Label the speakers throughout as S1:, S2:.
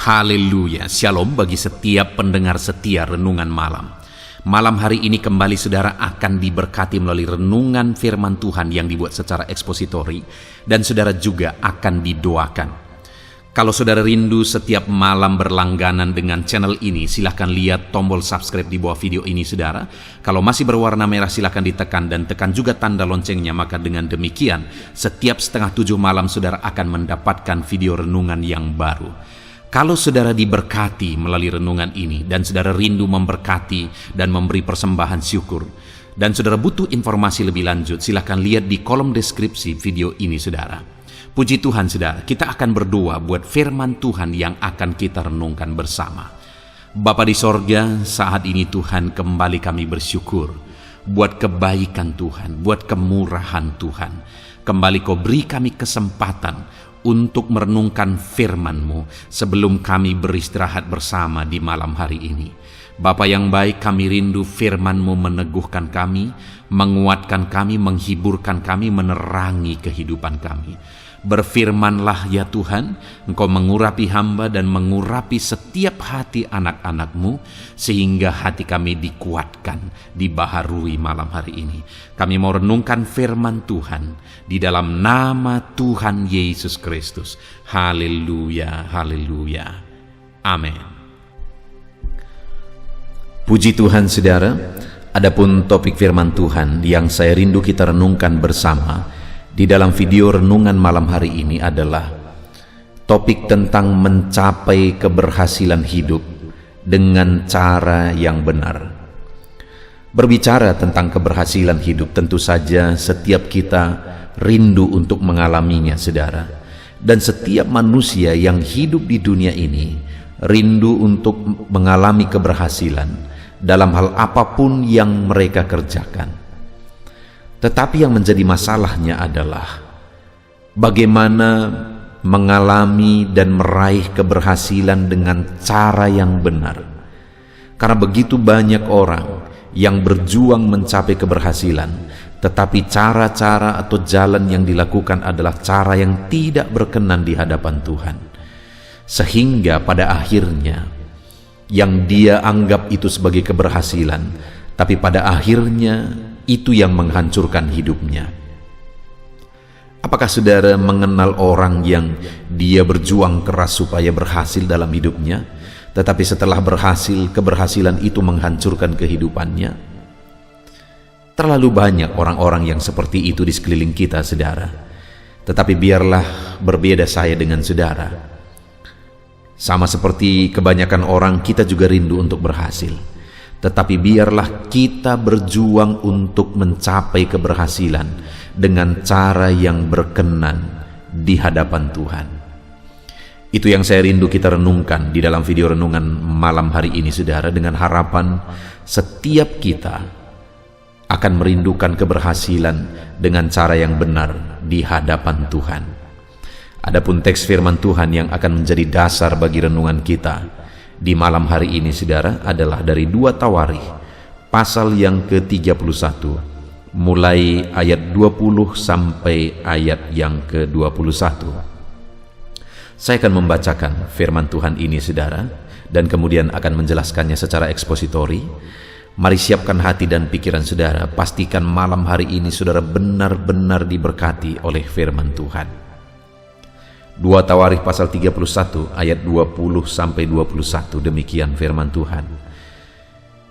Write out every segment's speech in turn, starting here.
S1: Haleluya, shalom bagi setiap pendengar setia Renungan Malam. Malam hari ini kembali saudara akan diberkati melalui renungan firman Tuhan yang dibuat secara ekspositori, dan saudara juga akan didoakan. Kalau saudara rindu setiap malam berlangganan dengan channel ini, silahkan lihat tombol subscribe di bawah video ini saudara. Kalau masih berwarna merah silahkan ditekan dan tekan juga tanda loncengnya, maka dengan demikian setiap 6:30 malam saudara akan mendapatkan video renungan yang baru. Kalau saudara diberkati melalui renungan ini dan saudara rindu memberkati dan memberi persembahan syukur, dan saudara butuh informasi lebih lanjut, silahkan lihat di kolom deskripsi video ini saudara. Puji Tuhan saudara, kita akan berdoa buat firman Tuhan yang akan kita renungkan bersama. Bapa di sorga, saat ini Tuhan kembali kami bersyukur buat kebaikan Tuhan, buat kemurahan Tuhan. Kembali Kau beri kami kesempatan untuk merenungkan firman-Mu sebelum kami beristirahat bersama di malam hari ini. Bapa yang baik, kami rindu firman-Mu meneguhkan kami, menguatkan kami, menghiburkan kami, menerangi kehidupan kami. Berfirmanlah ya Tuhan, Engkau mengurapi hamba dan mengurapi setiap hati anak-anak-Mu, sehingga hati kami dikuatkan, dibaharui malam hari ini. Kami mau renungkan firman Tuhan di dalam nama Tuhan Yesus Kristus. Haleluya, haleluya. Amin. Puji Tuhan saudara, adapun topik firman Tuhan yang saya rindu kita renungkan bersama di dalam video renungan malam hari ini adalah topik tentang mencapai keberhasilan hidup dengan cara yang benar. Berbicara tentang keberhasilan hidup, tentu saja setiap kita rindu untuk mengalaminya saudara. Dan setiap manusia yang hidup di dunia ini rindu untuk mengalami keberhasilan dalam hal apapun yang mereka kerjakan. Tetapi yang menjadi masalahnya adalah bagaimana mengalami dan meraih keberhasilan dengan cara yang benar. Karena begitu banyak orang yang berjuang mencapai keberhasilan, tetapi cara-cara atau jalan yang dilakukan adalah cara yang tidak berkenan di hadapan Tuhan. Sehingga pada akhirnya yang dia anggap itu sebagai keberhasilan, tapi pada akhirnya itu yang menghancurkan hidupnya. Apakah saudara mengenal orang yang dia berjuang keras supaya berhasil dalam hidupnya, tetapi setelah berhasil, keberhasilan itu menghancurkan kehidupannya? Terlalu banyak orang-orang yang seperti itu di sekeliling kita saudara. Tetapi biarlah berbeda saya dengan saudara. Sama seperti kebanyakan orang, kita juga rindu untuk berhasil. Tetapi biarlah kita berjuang untuk mencapai keberhasilan dengan cara yang berkenan di hadapan Tuhan. Itu yang saya rindu kita renungkan di dalam video renungan malam hari ini saudara, dengan harapan setiap kita akan merindukan keberhasilan dengan cara yang benar di hadapan Tuhan. Adapun teks firman Tuhan yang akan menjadi dasar bagi renungan kita di malam hari ini saudara adalah dari 2 Tawarikh pasal yang ke-31 mulai ayat 20 sampai ayat yang ke-21. Saya akan membacakan firman Tuhan ini saudara dan kemudian akan menjelaskannya secara ekspositori. Mari siapkan hati dan pikiran saudara, pastikan malam hari ini saudara benar-benar diberkati oleh firman Tuhan. 2 Tawarikh pasal 31 ayat 20 sampai 21, demikian firman Tuhan.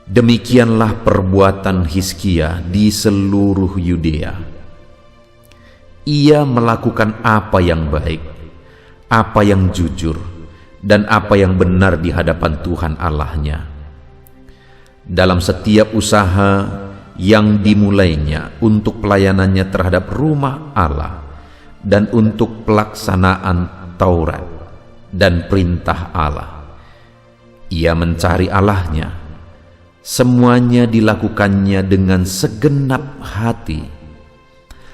S1: Demikianlah perbuatan Hizkia di seluruh Yudea. Ia melakukan apa yang baik, apa yang jujur, dan apa yang benar di hadapan Tuhan Allahnya. Dalam setiap usaha yang dimulainya untuk pelayanannya terhadap rumah Allah, dan untuk pelaksanaan Taurat dan perintah Allah. Ia mencari Allahnya. Semuanya dilakukannya dengan segenap hati,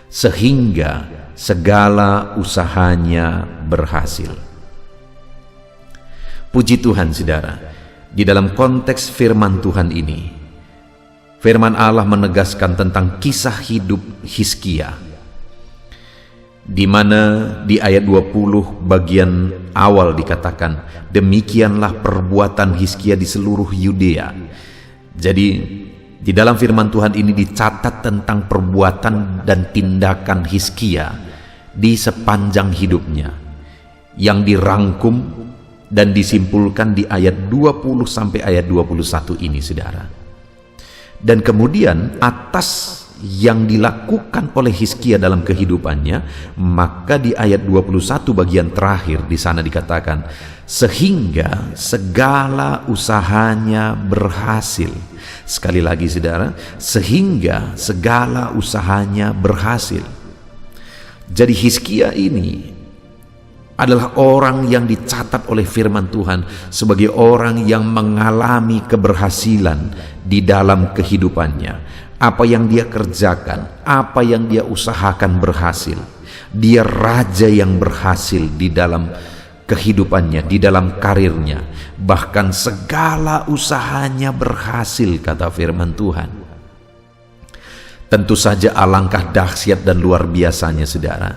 S1: sehingga segala usahanya berhasil. Puji Tuhan saudara, di dalam konteks firman Tuhan ini, firman Allah menegaskan tentang kisah hidup Hizkia. di mana di ayat 20 bagian awal dikatakan, demikianlah perbuatan Hizkia di seluruh Yudea. Jadi di dalam firman Tuhan ini dicatat tentang perbuatan dan tindakan Hizkia di sepanjang hidupnya, yang dirangkum dan disimpulkan di ayat 20 sampai ayat 21 ini, saudara. Dan kemudian atas yang dilakukan oleh Hizkia dalam kehidupannya, maka di ayat 21 bagian terakhir di sana dikatakan, sehingga segala usahanya berhasil. Sekali lagi saudara, sehingga segala usahanya berhasil. Jadi Hizkia ini adalah orang yang dicatat oleh firman Tuhan sebagai orang yang mengalami keberhasilan di dalam kehidupannya. Apa yang dia kerjakan, apa yang dia usahakan berhasil. Dia raja yang berhasil di dalam kehidupannya, di dalam karirnya. Bahkan segala usahanya berhasil, kata firman Tuhan. Tentu saja alangkah dahsyat dan luar biasanya, saudara,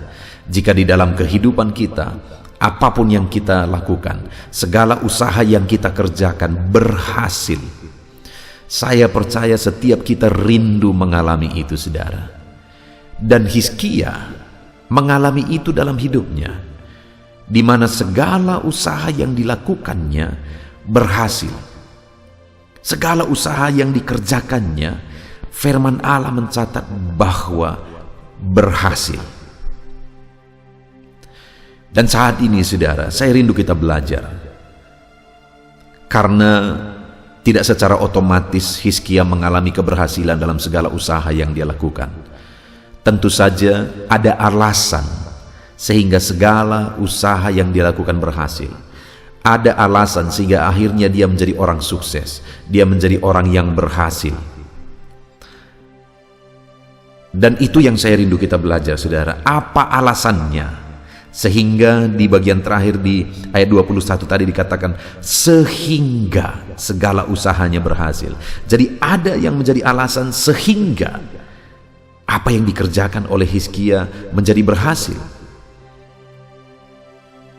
S1: jika di dalam kehidupan kita, apapun yang kita lakukan, segala usaha yang kita kerjakan berhasil. Saya percaya setiap kita rindu mengalami itu, saudara. Dan Hizkia mengalami itu dalam hidupnya, di mana segala usaha yang dilakukannya berhasil. Segala usaha yang dikerjakannya, firman Allah mencatat bahwa berhasil. Dan saat ini, saudara, saya rindu kita belajar, karena tidak secara otomatis Hizkia mengalami keberhasilan dalam segala usaha yang dia lakukan. Tentu saja ada alasan sehingga segala usaha yang dia lakukan berhasil. Ada alasan sehingga akhirnya dia menjadi orang sukses. Dia menjadi orang yang berhasil. Dan itu yang saya rindu kita belajar, saudara. Apa alasannya? Sehingga di bagian terakhir di ayat 21 tadi dikatakan, sehingga segala usahanya berhasil. Jadi ada yang menjadi alasan sehingga apa yang dikerjakan oleh Hizkia menjadi berhasil.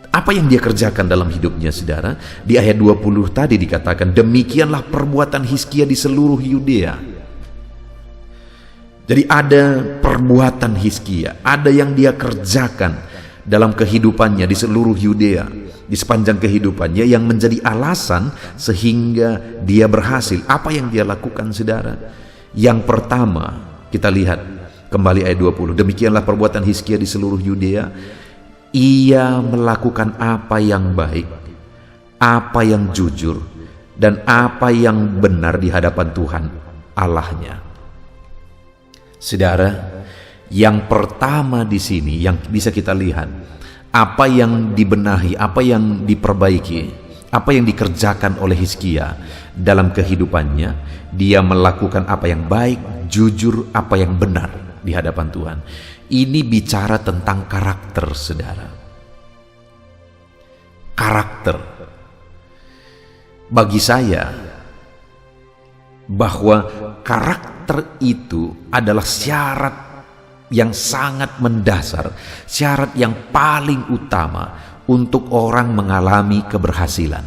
S1: Apa yang dia kerjakan dalam hidupnya, saudara? Di ayat 20 tadi dikatakan, demikianlah perbuatan Hizkia di seluruh Yudea. Jadi ada perbuatan Hizkia, ada yang dia kerjakan dalam kehidupannya di seluruh Yudea, di sepanjang kehidupannya, yang menjadi alasan sehingga dia berhasil. Apa yang dia lakukan, saudara? Yang pertama, kita lihat kembali ayat 20. Demikianlah perbuatan Hizkia di seluruh Yudea. Ia melakukan apa yang baik, apa yang jujur, dan apa yang benar di hadapan Tuhan Allahnya. Saudara, yang pertama di sini yang bisa kita lihat, apa yang dibenahi, apa yang diperbaiki, apa yang dikerjakan oleh Hizkia dalam kehidupannya, dia melakukan apa yang baik, jujur, apa yang benar di hadapan Tuhan. Ini bicara tentang karakter, saudara. Karakter. Bagi saya, bahwa karakter itu adalah syarat yang sangat mendasar, syarat yang paling utama untuk orang mengalami keberhasilan.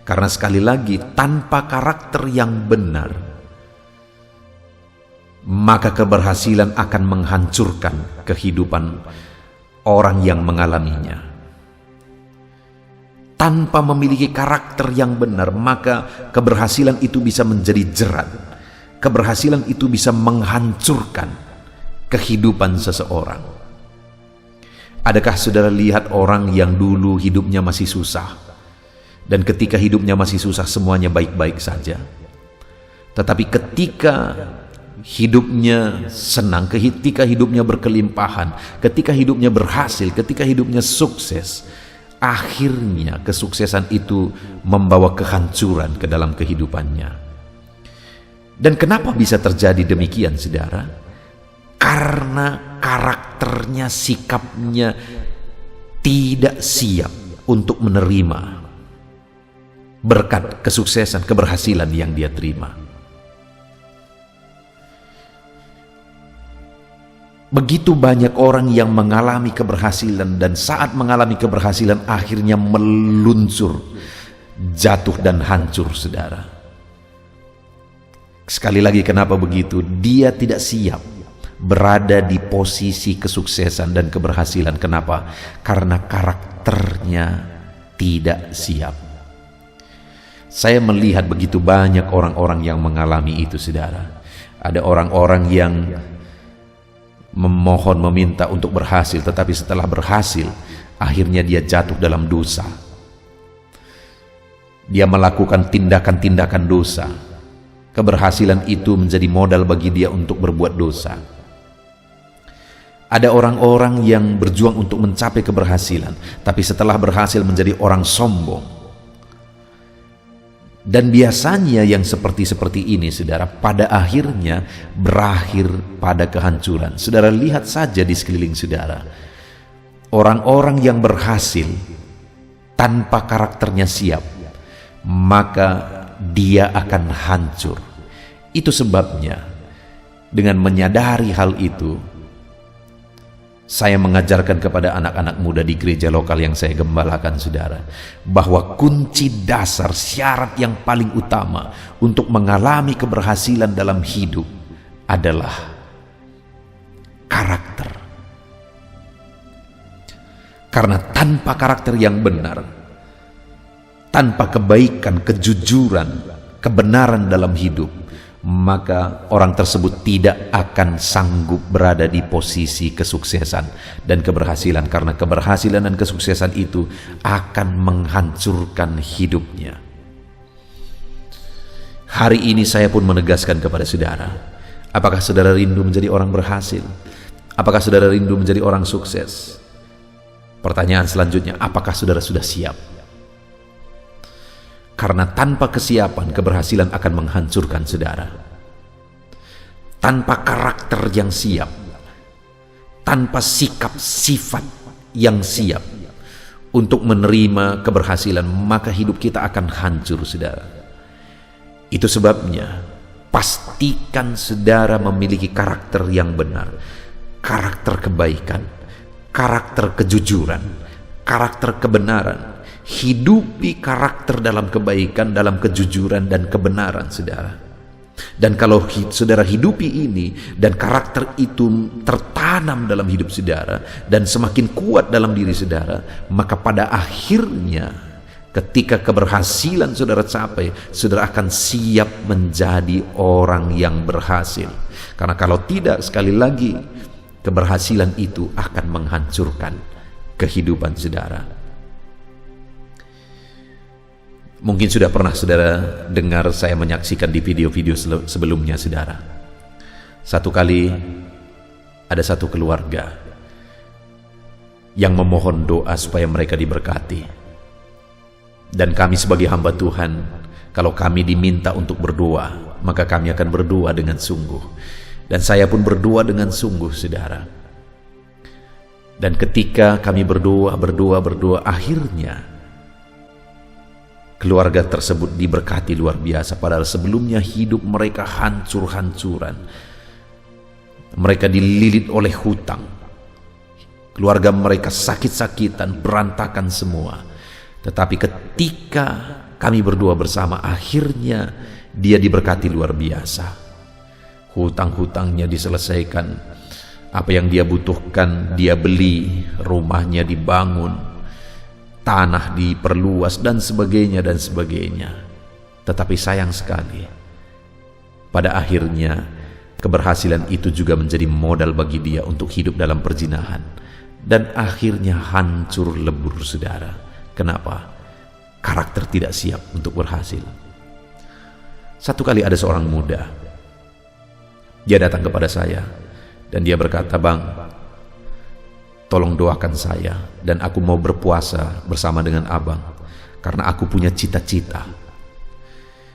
S1: Karena sekali lagi, tanpa karakter yang benar, maka keberhasilan akan menghancurkan kehidupan orang yang mengalaminya. Tanpa memiliki karakter yang benar, maka keberhasilan itu bisa menjadi jerat. Keberhasilan itu bisa menghancurkan kehidupan seseorang. Adakah saudara lihat orang yang dulu hidupnya masih susah, dan ketika hidupnya masih susah semuanya baik-baik saja, tetapi ketika hidupnya senang, ketika hidupnya berkelimpahan, ketika hidupnya berhasil, ketika hidupnya sukses, akhirnya kesuksesan itu membawa kehancuran ke dalam kehidupannya. Dan kenapa bisa terjadi demikian, saudara? Karena karakternya, sikapnya tidak siap untuk menerima berkat kesuksesan, keberhasilan yang dia terima. Begitu banyak orang yang mengalami keberhasilan, dan saat mengalami keberhasilan akhirnya meluncur, jatuh dan hancur, saudara. Sekali lagi, kenapa begitu? Dia tidak siap berada di posisi kesuksesan dan keberhasilan. Kenapa? Karena karakternya tidak siap. Saya melihat begitu banyak orang-orang yang mengalami itu, saudara. Ada orang-orang yang memohon, meminta untuk berhasil, tetapi setelah berhasil akhirnya dia jatuh dalam dosa. Dia melakukan tindakan-tindakan dosa. Keberhasilan itu menjadi modal bagi dia untuk berbuat dosa. Ada orang-orang yang berjuang untuk mencapai keberhasilan, tapi setelah berhasil menjadi orang sombong. Dan biasanya yang seperti ini, saudara, pada akhirnya berakhir pada kehancuran. Saudara lihat saja di sekeliling saudara. Orang-orang yang berhasil tanpa karakternya siap, maka dia akan hancur. Itu sebabnya dengan menyadari hal itu, saya mengajarkan kepada anak-anak muda di gereja lokal yang saya gembalakan, saudara, bahwa kunci dasar, syarat yang paling utama untuk mengalami keberhasilan dalam hidup adalah karakter. Karena tanpa karakter yang benar, tanpa kebaikan, kejujuran, kebenaran dalam hidup, maka orang tersebut tidak akan sanggup berada di posisi kesuksesan dan keberhasilan, karena keberhasilan dan kesuksesan itu akan menghancurkan hidupnya. Hari ini saya pun menegaskan kepada saudara, apakah saudara rindu menjadi orang berhasil? Apakah saudara rindu menjadi orang sukses? Pertanyaan selanjutnya, apakah saudara sudah siap? Karena tanpa kesiapan, keberhasilan akan menghancurkan saudara. Tanpa karakter yang siap, tanpa sikap sifat yang siap untuk menerima keberhasilan, maka hidup kita akan hancur, saudara. Itu sebabnya pastikan saudara memiliki karakter yang benar, karakter kebaikan, karakter kejujuran, karakter kebenaran. Hidupi karakter dalam kebaikan, dalam kejujuran dan kebenaran, saudara. Dan kalau saudara hidupi ini dan karakter itu tertanam dalam hidup saudara dan semakin kuat dalam diri saudara, maka pada akhirnya ketika keberhasilan saudara capai, saudara akan siap menjadi orang yang berhasil. Karena kalau tidak, sekali lagi, keberhasilan itu akan menghancurkan kehidupan saudara. Mungkin sudah pernah saudara dengar saya menyaksikan di video-video sebelumnya, saudara. Satu kali ada satu keluarga yang memohon doa supaya mereka diberkati. Dan kami sebagai hamba Tuhan, kalau kami diminta untuk berdoa, maka kami akan berdoa dengan sungguh. Dan saya pun berdoa dengan sungguh, saudara. Dan ketika kami berdoa, akhirnya keluarga tersebut diberkati luar biasa, padahal sebelumnya hidup mereka hancur-hancuran. Mereka dililit oleh hutang. Keluarga mereka sakit-sakitan, berantakan semua. Tetapi ketika kami berdoa bersama, akhirnya dia diberkati luar biasa. Hutang-hutangnya diselesaikan. Apa yang dia butuhkan dia beli, rumahnya dibangun, tanah diperluas dan sebagainya dan sebagainya. Tetapi sayang sekali, pada akhirnya keberhasilan itu juga menjadi modal bagi dia untuk hidup dalam perzinahan, dan akhirnya hancur lebur, saudara. Kenapa? Karakter tidak siap untuk berhasil. Satu kali ada seorang muda, dia datang kepada saya dan dia berkata, "Bang, tolong doakan saya, dan aku mau berpuasa bersama dengan abang karena aku punya cita-cita."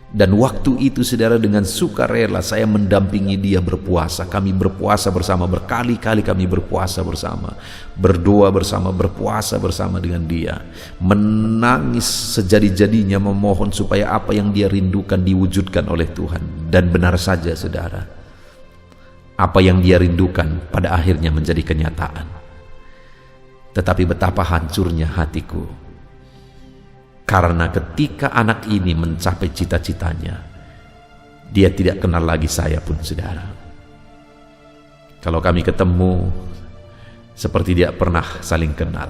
S1: Dan waktu itu, saudara, dengan sukarela saya mendampingi dia berpuasa. Kami berpuasa bersama, berkali-kali kami berpuasa bersama, berdoa bersama, berpuasa bersama dengan dia, menangis sejadi-jadinya memohon supaya apa yang dia rindukan diwujudkan oleh Tuhan. Dan benar saja, saudara, apa yang dia rindukan pada akhirnya menjadi kenyataan. Tetapi betapa hancurnya hatiku, karena ketika anak ini mencapai cita-citanya, dia tidak kenal lagi saya pun, saudara. Kalau kami ketemu, seperti tidak pernah saling kenal.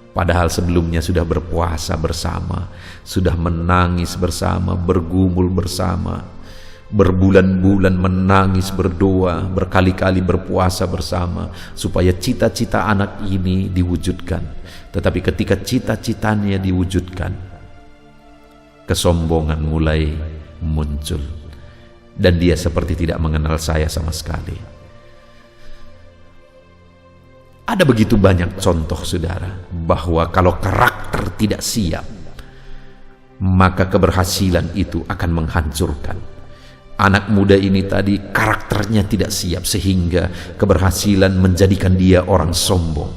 S1: Padahal sebelumnya sudah berpuasa bersama, sudah menangis bersama, bergumul bersama, berbulan-bulan menangis, berdoa, berkali-kali berpuasa bersama, supaya cita-cita anak ini diwujudkan. Tetapi ketika cita-citanya diwujudkan, kesombongan mulai muncul, dan dia seperti tidak mengenal saya sama sekali. Ada begitu banyak contoh, saudara, bahwa kalau karakter tidak siap, maka keberhasilan itu akan menghancurkan. Anak muda ini tadi karakternya tidak siap, sehingga keberhasilan menjadikan dia orang sombong,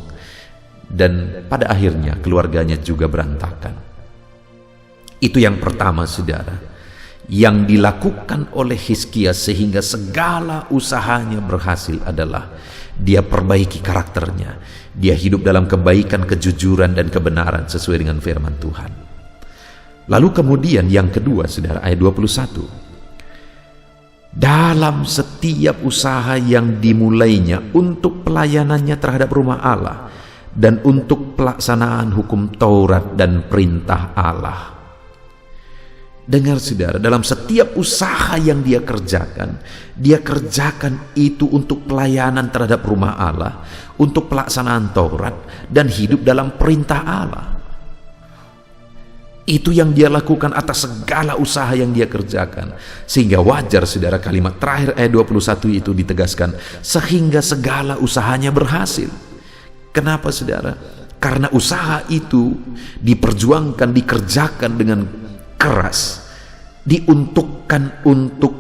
S1: dan pada akhirnya keluarganya juga berantakan. Itu yang pertama, saudara, yang dilakukan oleh Hizkia sehingga segala usahanya berhasil adalah dia perbaiki karakternya. Dia hidup dalam kebaikan, kejujuran, dan kebenaran sesuai dengan firman Tuhan. Lalu kemudian yang kedua, saudara, ayat 21. Dalam setiap usaha yang dimulainya untuk pelayanannya terhadap rumah Allah dan untuk pelaksanaan hukum Taurat dan perintah Allah. Dengar, saudara, dalam setiap usaha yang dia kerjakan itu untuk pelayanan terhadap rumah Allah, untuk pelaksanaan Taurat, dan hidup dalam perintah Allah. Itu yang dia lakukan atas segala usaha yang dia kerjakan. Sehingga wajar, saudara, kalimat terakhir ayat 21 itu ditegaskan, sehingga segala usahanya berhasil. Kenapa, saudara? Karena usaha itu diperjuangkan, dikerjakan dengan keras, diuntukkan untuk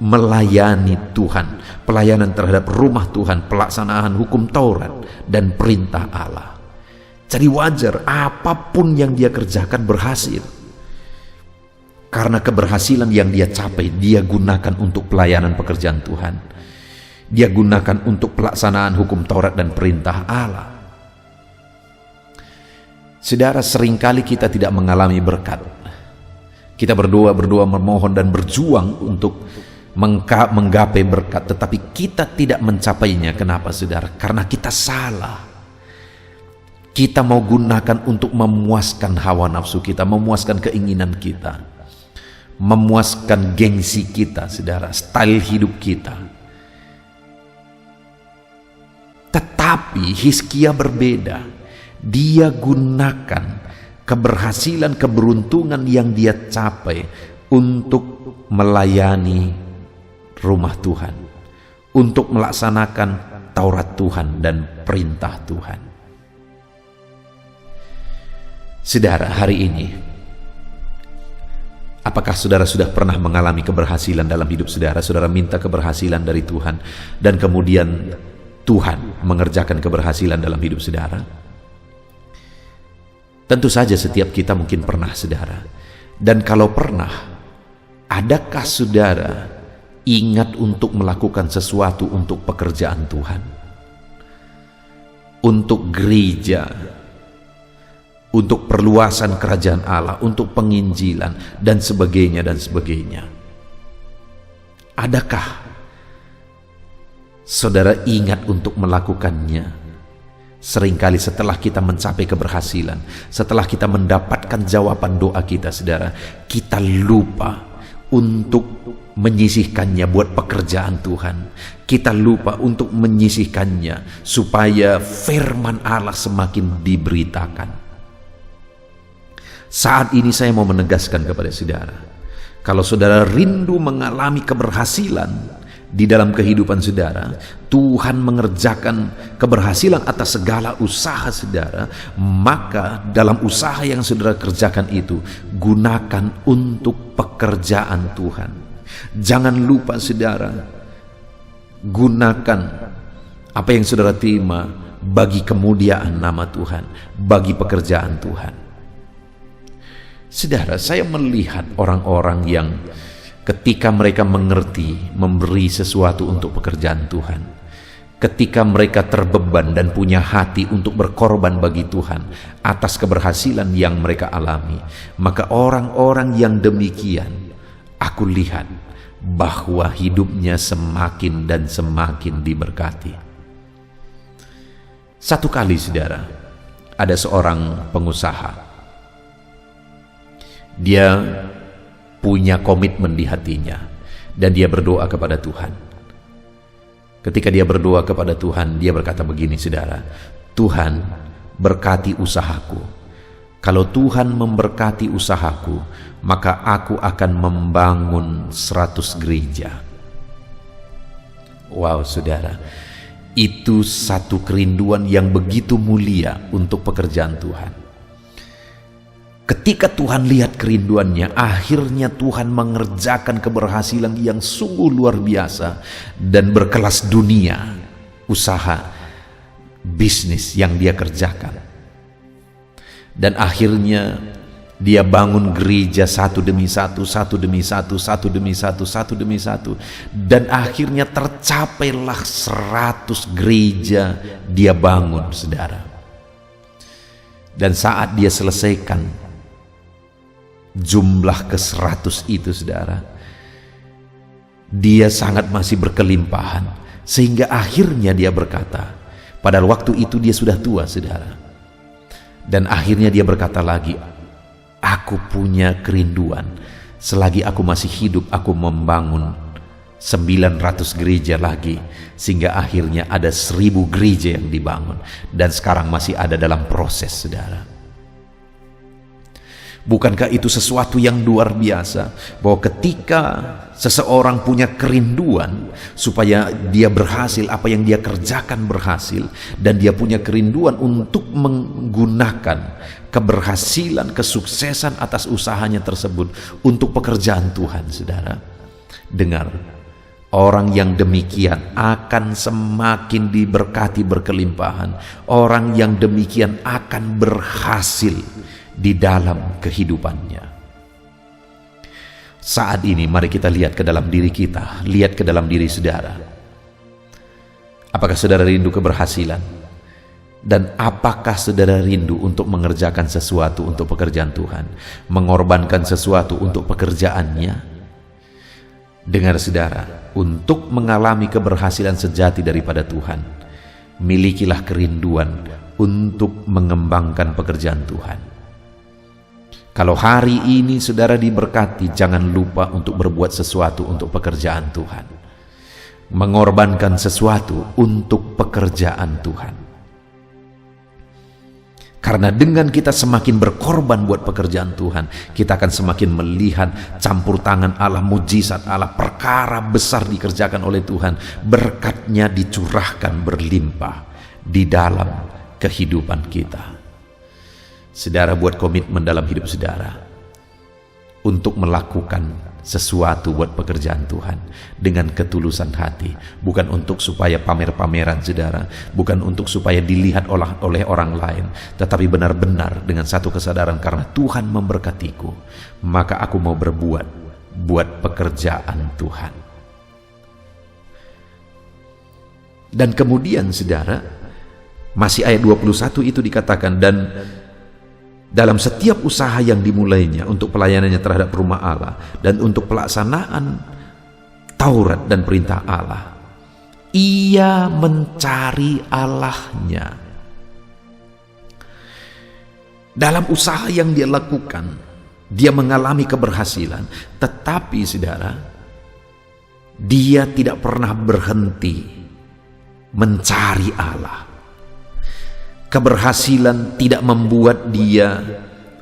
S1: melayani Tuhan, pelayanan terhadap rumah Tuhan, pelaksanaan hukum Taurat dan perintah Allah. Jadi wajar apapun yang dia kerjakan berhasil, karena keberhasilan yang dia capai dia gunakan untuk pelayanan pekerjaan Tuhan, dia gunakan untuk pelaksanaan hukum Taurat dan perintah Allah. Saudara, seringkali kita tidak mengalami berkat. Kita berdoa, memohon dan berjuang untuk menggapai berkat, tetapi kita tidak mencapainya. Kenapa, saudara? Karena kita salah. Kita mau gunakan untuk memuaskan hawa nafsu kita, memuaskan keinginan kita, memuaskan gengsi kita, saudara, style hidup kita. Tetapi Hizkia berbeda. Dia gunakan keberhasilan, keberuntungan yang dia capai untuk melayani rumah Tuhan, untuk melaksanakan Taurat Tuhan dan perintah Tuhan. Saudara, hari ini apakah saudara sudah pernah mengalami keberhasilan dalam hidup saudara? Saudara minta keberhasilan dari Tuhan, dan kemudian Tuhan mengerjakan keberhasilan dalam hidup saudara? Tentu saja setiap kita mungkin pernah, saudara. Dan kalau pernah, adakah saudara ingat untuk melakukan sesuatu untuk pekerjaan Tuhan, untuk gereja, untuk perluasan kerajaan Allah, untuk penginjilan, dan sebagainya dan sebagainya? Adakah saudara ingat untuk melakukannya? Seringkali setelah kita mencapai keberhasilan, setelah kita mendapatkan jawaban doa kita, saudara, kita lupa untuk menyisihkannya buat pekerjaan Tuhan. Kita lupa untuk menyisihkannya supaya firman Allah semakin diberitakan. Saat ini saya mau menegaskan kepada saudara, kalau saudara rindu mengalami keberhasilan di dalam kehidupan saudara, Tuhan mengerjakan keberhasilan atas segala usaha saudara, maka dalam usaha yang saudara kerjakan itu, gunakan untuk pekerjaan Tuhan. Jangan lupa, saudara, gunakan apa yang saudara terima bagi kemuliaan nama Tuhan, bagi pekerjaan Tuhan. Saudara, saya melihat orang-orang yang ketika mereka mengerti memberi sesuatu untuk pekerjaan Tuhan, ketika mereka terbeban dan punya hati untuk berkorban bagi Tuhan atas keberhasilan yang mereka alami, maka orang-orang yang demikian aku lihat bahwa hidupnya semakin dan semakin diberkati. Satu kali, saudara, ada seorang pengusaha. Dia punya komitmen di hatinya dan dia berdoa kepada Tuhan. Ketika dia berdoa kepada Tuhan, dia berkata begini, saudara, Tuhan, berkati usahaku. Kalau Tuhan memberkati usahaku, maka aku akan membangun 100 gereja. Wow, saudara, itu satu kerinduan yang begitu mulia untuk pekerjaan Tuhan. Ketika Tuhan lihat kerinduannya, akhirnya Tuhan mengerjakan keberhasilan yang sungguh luar biasa dan berkelas dunia, usaha, bisnis yang dia kerjakan. Dan akhirnya dia bangun gereja satu demi satu, satu demi satu, satu demi satu, satu demi satu. Dan akhirnya tercapailah 100 gereja dia bangun, saudara. Dan saat dia selesaikan jumlah ke-100 itu, saudara, dia sangat masih berkelimpahan. Sehingga akhirnya dia berkata, padahal waktu itu dia sudah tua, saudara. Dan akhirnya dia berkata lagi, aku punya kerinduan, selagi aku masih hidup aku membangun 900 gereja lagi, sehingga akhirnya ada 1000 gereja yang dibangun, dan sekarang masih ada dalam proses, saudara. Bukankah itu sesuatu yang luar biasa, bahwa ketika seseorang punya kerinduan supaya dia berhasil, apa yang dia kerjakan berhasil, dan dia punya kerinduan untuk menggunakan keberhasilan, kesuksesan atas usahanya tersebut untuk pekerjaan Tuhan, saudara, dengar, orang yang demikian akan semakin diberkati berkelimpahan. Orang yang demikian akan berhasil di dalam kehidupannya. Saat ini mari kita lihat ke dalam diri kita, lihat ke dalam diri saudara. Apakah saudara rindu keberhasilan? Dan apakah saudara rindu untuk mengerjakan sesuatu untuk pekerjaan Tuhan, mengorbankan sesuatu untuk pekerjaannya? Dengar, saudara, untuk mengalami keberhasilan sejati daripada Tuhan, milikilah kerinduan untuk mengembangkan pekerjaan Tuhan. Kalau hari ini saudara diberkati, jangan lupa untuk berbuat sesuatu untuk pekerjaan Tuhan, mengorbankan sesuatu untuk pekerjaan Tuhan. Karena dengan kita semakin berkorban buat pekerjaan Tuhan, kita akan semakin melihat campur tangan Allah, mujizat Allah, perkara besar dikerjakan oleh Tuhan, berkatnya dicurahkan berlimpah di dalam kehidupan kita. Saudara buat komitmen dalam hidup saudara untuk melakukan sesuatu buat pekerjaan Tuhan dengan ketulusan hati, bukan untuk supaya pamer-pameran, saudara, bukan untuk supaya dilihat oleh orang lain, tetapi benar-benar dengan satu kesadaran, karena Tuhan memberkatiku, maka aku mau berbuat buat pekerjaan Tuhan. Dan kemudian, saudara, masih ayat 21 itu dikatakan, dan dalam setiap usaha yang dimulainya untuk pelayanannya terhadap rumah Allah dan untuk pelaksanaan Taurat dan perintah Allah, ia mencari Allahnya. Dalam usaha yang dia lakukan, dia mengalami keberhasilan, tetapi saudara, dia tidak pernah berhenti mencari Allah. Keberhasilan tidak membuat dia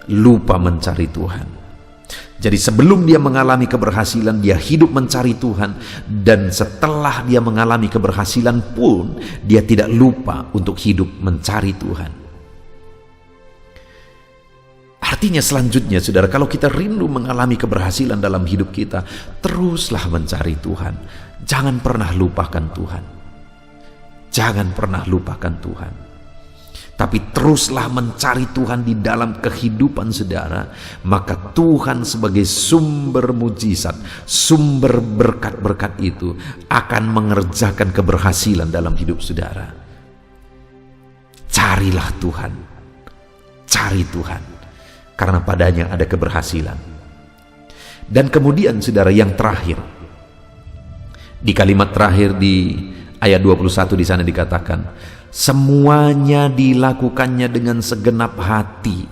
S1: lupa mencari Tuhan. Jadi sebelum dia mengalami keberhasilan, dia hidup mencari Tuhan, dan setelah dia mengalami keberhasilan pun dia tidak lupa untuk hidup mencari Tuhan. Artinya selanjutnya, saudara, kalau kita rindu mengalami keberhasilan dalam hidup kita, teruslah mencari Tuhan. Jangan pernah lupakan Tuhan. Jangan pernah lupakan Tuhan. tapi teruslah mencari Tuhan di dalam kehidupan saudara, maka Tuhan sebagai sumber mujizat, sumber berkat-berkat itu akan mengerjakan keberhasilan dalam hidup saudara. Carilah Tuhan, cari Tuhan, karena padanya ada keberhasilan. Dan kemudian saudara, yang terakhir, di kalimat terakhir di ayat 21 di sana dikatakan, semuanya dilakukannya dengan segenap hati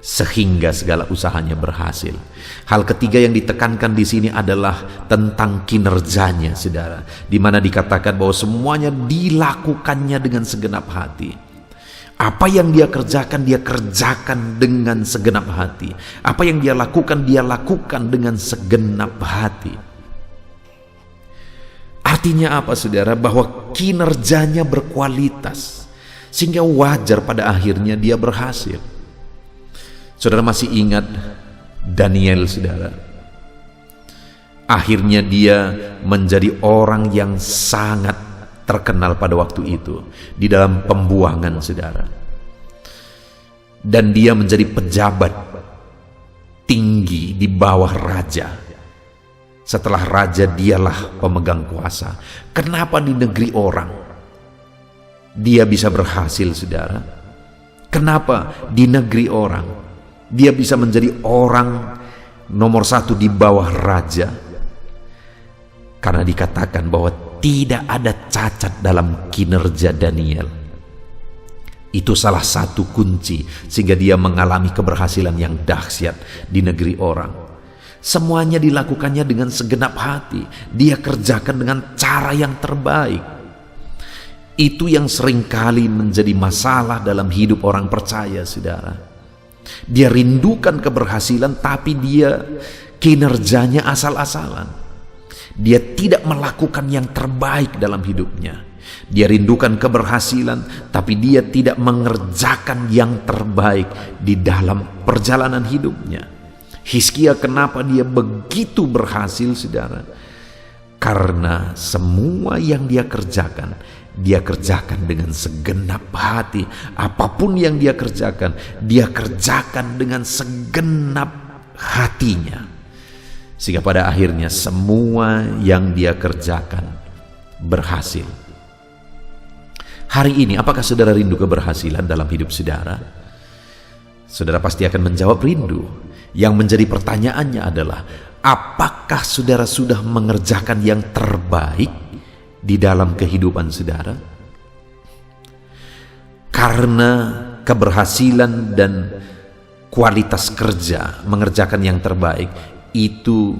S1: sehingga segala usahanya berhasil. Hal ketiga yang ditekankan di sini adalah tentang kinerjanya, saudara, di mana dikatakan bahwa semuanya dilakukannya dengan segenap hati. Apa yang dia kerjakan dengan segenap hati. Apa yang dia lakukan dengan segenap hati. Artinya apa, saudara? Bahwa kinerjanya berkualitas, sehingga wajar pada akhirnya dia berhasil. Saudara masih ingat Daniel, saudara? Akhirnya dia menjadi orang yang sangat terkenal pada waktu itu di dalam pembuangan, saudara. Dan dia menjadi pejabat tinggi di bawah raja. Setelah raja, dialah pemegang kuasa. Kenapa di negeri orang dia bisa berhasil, saudara? Kenapa di negeri orang dia bisa menjadi orang nomor satu di bawah raja? Karena dikatakan bahwa tidak ada cacat dalam kinerja Daniel. Itu salah satu kunci sehingga dia mengalami keberhasilan yang dahsyat di negeri orang. Semuanya dilakukannya dengan segenap hati. Dia kerjakan dengan cara yang terbaik. Itu yang seringkali menjadi masalah dalam hidup orang percaya, saudara. Dia rindukan keberhasilan, tapi dia kinerjanya asal-asalan. Dia tidak melakukan yang terbaik dalam hidupnya. Dia rindukan keberhasilan, tapi dia tidak mengerjakan yang terbaik di dalam perjalanan hidupnya. Hizkia, kenapa dia begitu berhasil, saudara? Karena semua yang dia kerjakan dengan segenap hati. Apapun yang dia kerjakan dengan segenap hatinya. Sehingga pada akhirnya semua yang dia kerjakan berhasil. Hari ini, apakah saudara rindu keberhasilan dalam hidup saudara? Saudara pasti akan menjawab rindu. Yang menjadi pertanyaannya adalah, apakah saudara sudah mengerjakan yang terbaik di dalam kehidupan saudara? Karena keberhasilan dan kualitas kerja, mengerjakan yang terbaik, itu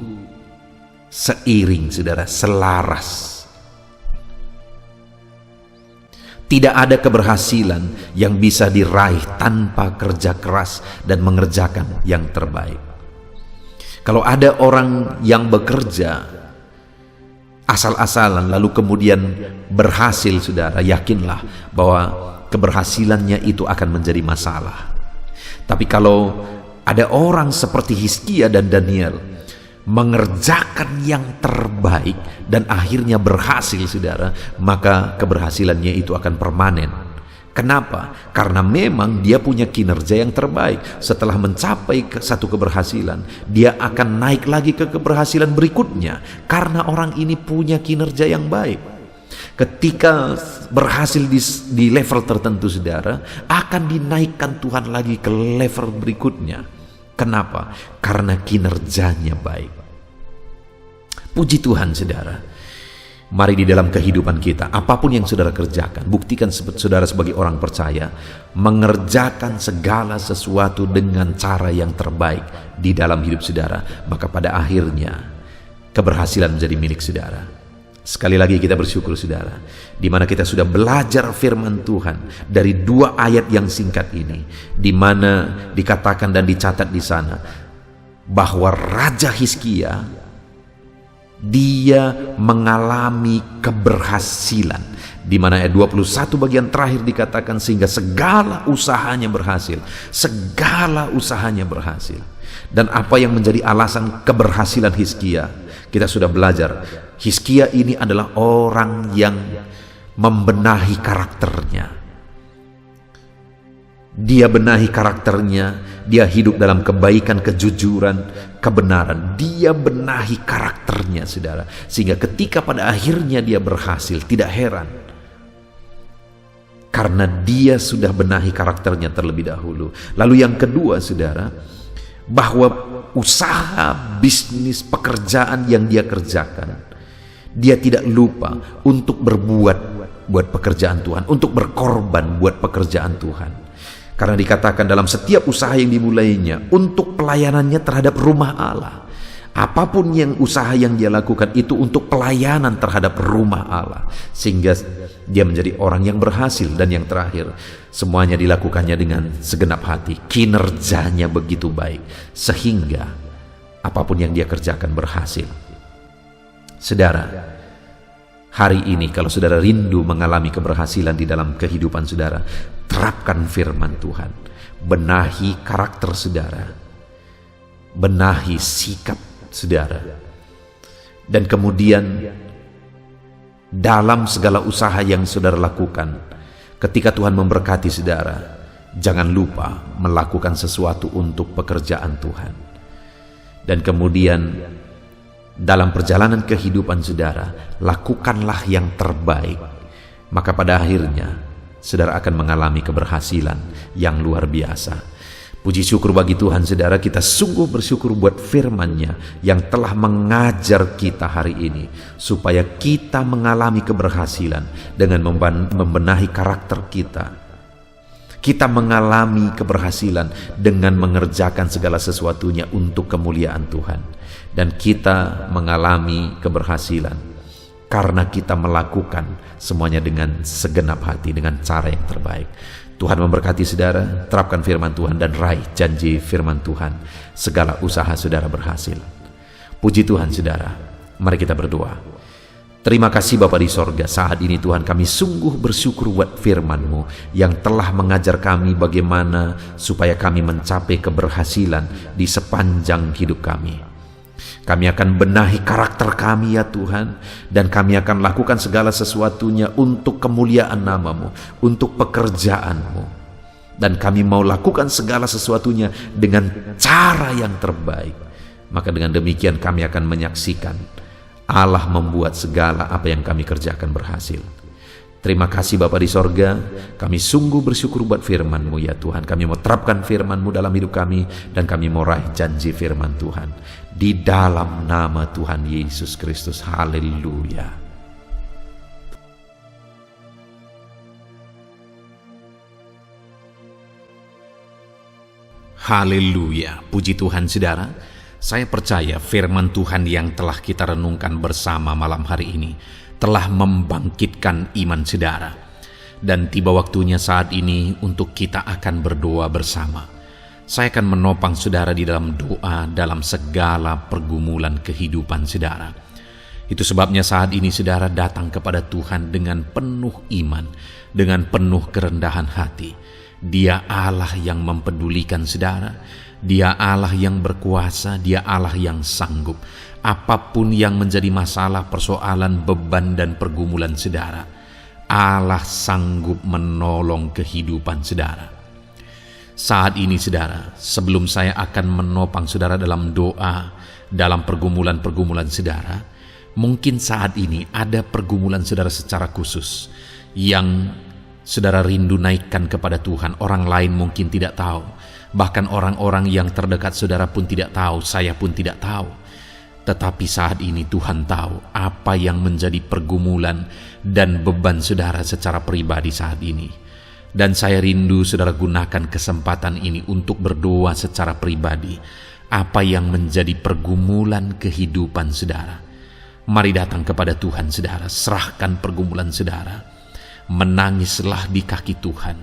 S1: seiring, saudara, selaras. Tidak ada keberhasilan yang bisa diraih tanpa kerja keras dan mengerjakan yang terbaik. Kalau ada orang yang bekerja asal-asalan lalu kemudian berhasil, saudara, yakinlah bahwa keberhasilannya itu akan menjadi masalah. Tapi kalau ada orang seperti Hizkia dan Daniel mengerjakan yang terbaik dan akhirnya berhasil, saudara, maka keberhasilannya itu akan permanen. Kenapa? Karena memang dia punya kinerja yang terbaik. Setelah mencapai satu keberhasilan, dia akan naik lagi ke keberhasilan berikutnya, karena orang ini punya kinerja yang baik. Ketika berhasil di level tertentu, saudara, akan dinaikkan Tuhan lagi ke level berikutnya. Kenapa? Karena kinerjanya baik. Puji Tuhan, saudara. Mari di dalam kehidupan kita, apapun yang saudara kerjakan, buktikan saudara sebagai orang percaya mengerjakan segala sesuatu dengan cara yang terbaik di dalam hidup saudara. Maka pada akhirnya keberhasilan menjadi milik saudara. Sekali lagi kita bersyukur, saudara, di mana kita sudah belajar firman Tuhan dari 2 ayat yang singkat ini, di mana dikatakan dan dicatat di sana bahwa Raja Hizkia dia mengalami keberhasilan, di mana ayat 21 bagian terakhir dikatakan sehingga segala usahanya berhasil. Segala usahanya berhasil. Dan apa yang menjadi alasan keberhasilan Hizkia? Kita sudah belajar, Hizkia ini adalah orang yang membenahi karakternya. Dia benahi karakternya, dia hidup dalam kebaikan, kejujuran, kebenaran. Dia benahi karakternya, saudara. Sehingga ketika pada akhirnya dia berhasil, tidak heran. Karena dia sudah benahi karakternya terlebih dahulu. Lalu yang kedua, saudara, bahwa usaha, bisnis, pekerjaan yang dia kerjakan, dia tidak lupa untuk berbuat buat pekerjaan Tuhan, untuk berkorban buat pekerjaan Tuhan. Karena dikatakan dalam setiap usaha yang dimulainya untuk pelayanannya terhadap rumah Allah. Apapun yang usaha yang dia lakukan itu untuk pelayanan terhadap rumah Allah. Sehingga dia menjadi orang yang berhasil. Dan yang terakhir, semuanya dilakukannya dengan segenap hati. Kinerjanya begitu baik. Sehingga apapun yang dia kerjakan berhasil. Saudara, hari ini kalau saudara rindu mengalami keberhasilan di dalam kehidupan saudara, terapkan firman Tuhan. Benahi karakter saudara. Benahi sikap saudara. Dan kemudian dalam segala usaha yang saudara lakukan, ketika Tuhan memberkati saudara, jangan lupa melakukan sesuatu untuk pekerjaan Tuhan. Dan kemudian dalam perjalanan kehidupan saudara, lakukanlah yang terbaik. Maka pada akhirnya saudara akan mengalami keberhasilan yang luar biasa. Puji syukur bagi Tuhan, saudara. Kita sungguh bersyukur buat firman-Nya yang telah mengajar kita hari ini, supaya kita mengalami keberhasilan dengan membenahi karakter kita. Kita mengalami keberhasilan dengan mengerjakan segala sesuatunya untuk kemuliaan Tuhan. Dan kita mengalami keberhasilan karena kita melakukan semuanya dengan segenap hati, dengan cara yang terbaik. Tuhan memberkati saudara, terapkan firman Tuhan dan raih janji firman Tuhan. Segala usaha saudara berhasil. Puji Tuhan saudara, mari kita berdoa. Terima kasih Bapa di sorga, saat ini Tuhan kami sungguh bersyukur buat firman-Mu yang telah mengajar kami bagaimana supaya kami mencapai keberhasilan di sepanjang hidup kami. Kami akan benahi karakter kami ya Tuhan, dan kami akan lakukan segala sesuatunya untuk kemuliaan nama-Mu, untuk pekerjaan-Mu. Dan kami mau lakukan segala sesuatunya dengan cara yang terbaik. Maka dengan demikian kami akan menyaksikan Allah membuat segala apa yang kami kerjakan berhasil. Terima kasih Bapa di sorga, kami sungguh bersyukur buat firman-Mu ya Tuhan. Kami mau terapkan firman-Mu dalam hidup kami, dan kami mau raih janji firman Tuhan. Di dalam nama Tuhan Yesus Kristus, haleluya. Haleluya, puji Tuhan saudara. Saya percaya firman Tuhan yang telah kita renungkan bersama malam hari ini telah membangkitkan iman saudara. Dan tiba waktunya saat ini untuk kita akan berdoa bersama. Saya akan menopang saudara di dalam doa dalam segala pergumulan kehidupan saudara. Itu sebabnya saat ini saudara datang kepada Tuhan dengan penuh iman, dengan penuh kerendahan hati. Dia Allah yang mempedulikan saudara. Dia Allah yang berkuasa, Dia Allah yang sanggup. Apapun yang menjadi masalah, persoalan, beban, dan pergumulan saudara, Allah sanggup menolong kehidupan saudara. Saat ini saudara, sebelum saya akan menopang saudara dalam doa, dalam pergumulan-pergumulan saudara, mungkin saat ini ada pergumulan saudara secara khusus yang saudara rindu naikkan kepada Tuhan. Orang lain mungkin tidak tahu, bahkan orang-orang yang terdekat saudara pun tidak tahu, saya pun tidak tahu. Tetapi saat ini Tuhan tahu apa yang menjadi pergumulan dan beban saudara secara pribadi saat ini. Dan saya rindu saudara gunakan kesempatan ini untuk berdoa secara pribadi. Apa yang menjadi pergumulan kehidupan saudara, mari datang kepada Tuhan saudara. Serahkan pergumulan saudara. Menangislah di kaki Tuhan.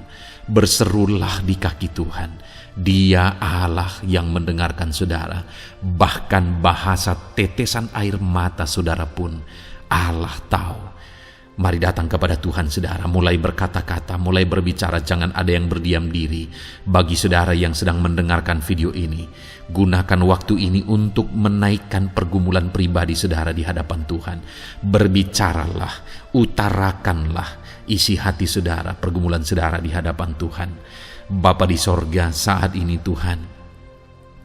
S1: Berserulah di kaki Tuhan. Dia Allah yang mendengarkan saudara. Bahkan bahasa tetesan air mata saudara pun Allah tahu. Mari datang kepada Tuhan saudara, mulai berkata-kata, mulai berbicara, jangan ada yang berdiam diri. Bagi saudara yang sedang mendengarkan video ini, gunakan waktu ini untuk menaikkan pergumulan pribadi saudara di hadapan Tuhan. Berbicaralah, utarakanlah isi hati saudara, pergumulan saudara di hadapan Tuhan. Bapa di sorga, saat ini Tuhan,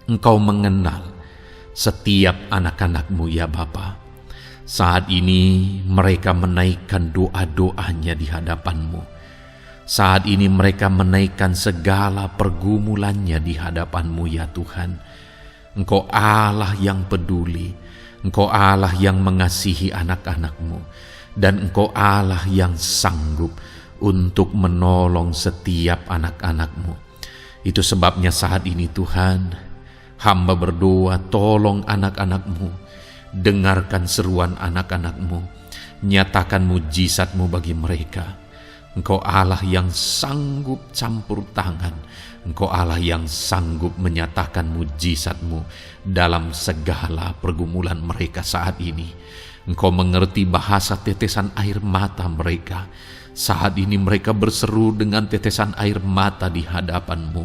S1: Engkau mengenal setiap anak-anak-Mu ya Bapa. Saat ini mereka menaikkan doa-doanya di hadapan-Mu. Saat ini mereka menaikkan segala pergumulannya di hadapan-Mu ya Tuhan. Engkau Allah yang peduli, Engkau Allah yang mengasihi anak-anak-Mu, dan Engkau Allah yang sanggup untuk menolong setiap anak-anak-Mu. Itu sebabnya saat ini Tuhan, hamba berdoa, tolong anak-anak-Mu, dengarkan seruan anak-anak-Mu, nyatakan mujizat-Mu bagi mereka. Engkau Allah yang sanggup campur tangan, Engkau Allah yang sanggup menyatakan mujizat-Mu dalam segala pergumulan mereka saat ini. Engkau mengerti bahasa tetesan air mata mereka. Saat ini mereka berseru dengan tetesan air mata di hadapan-Mu.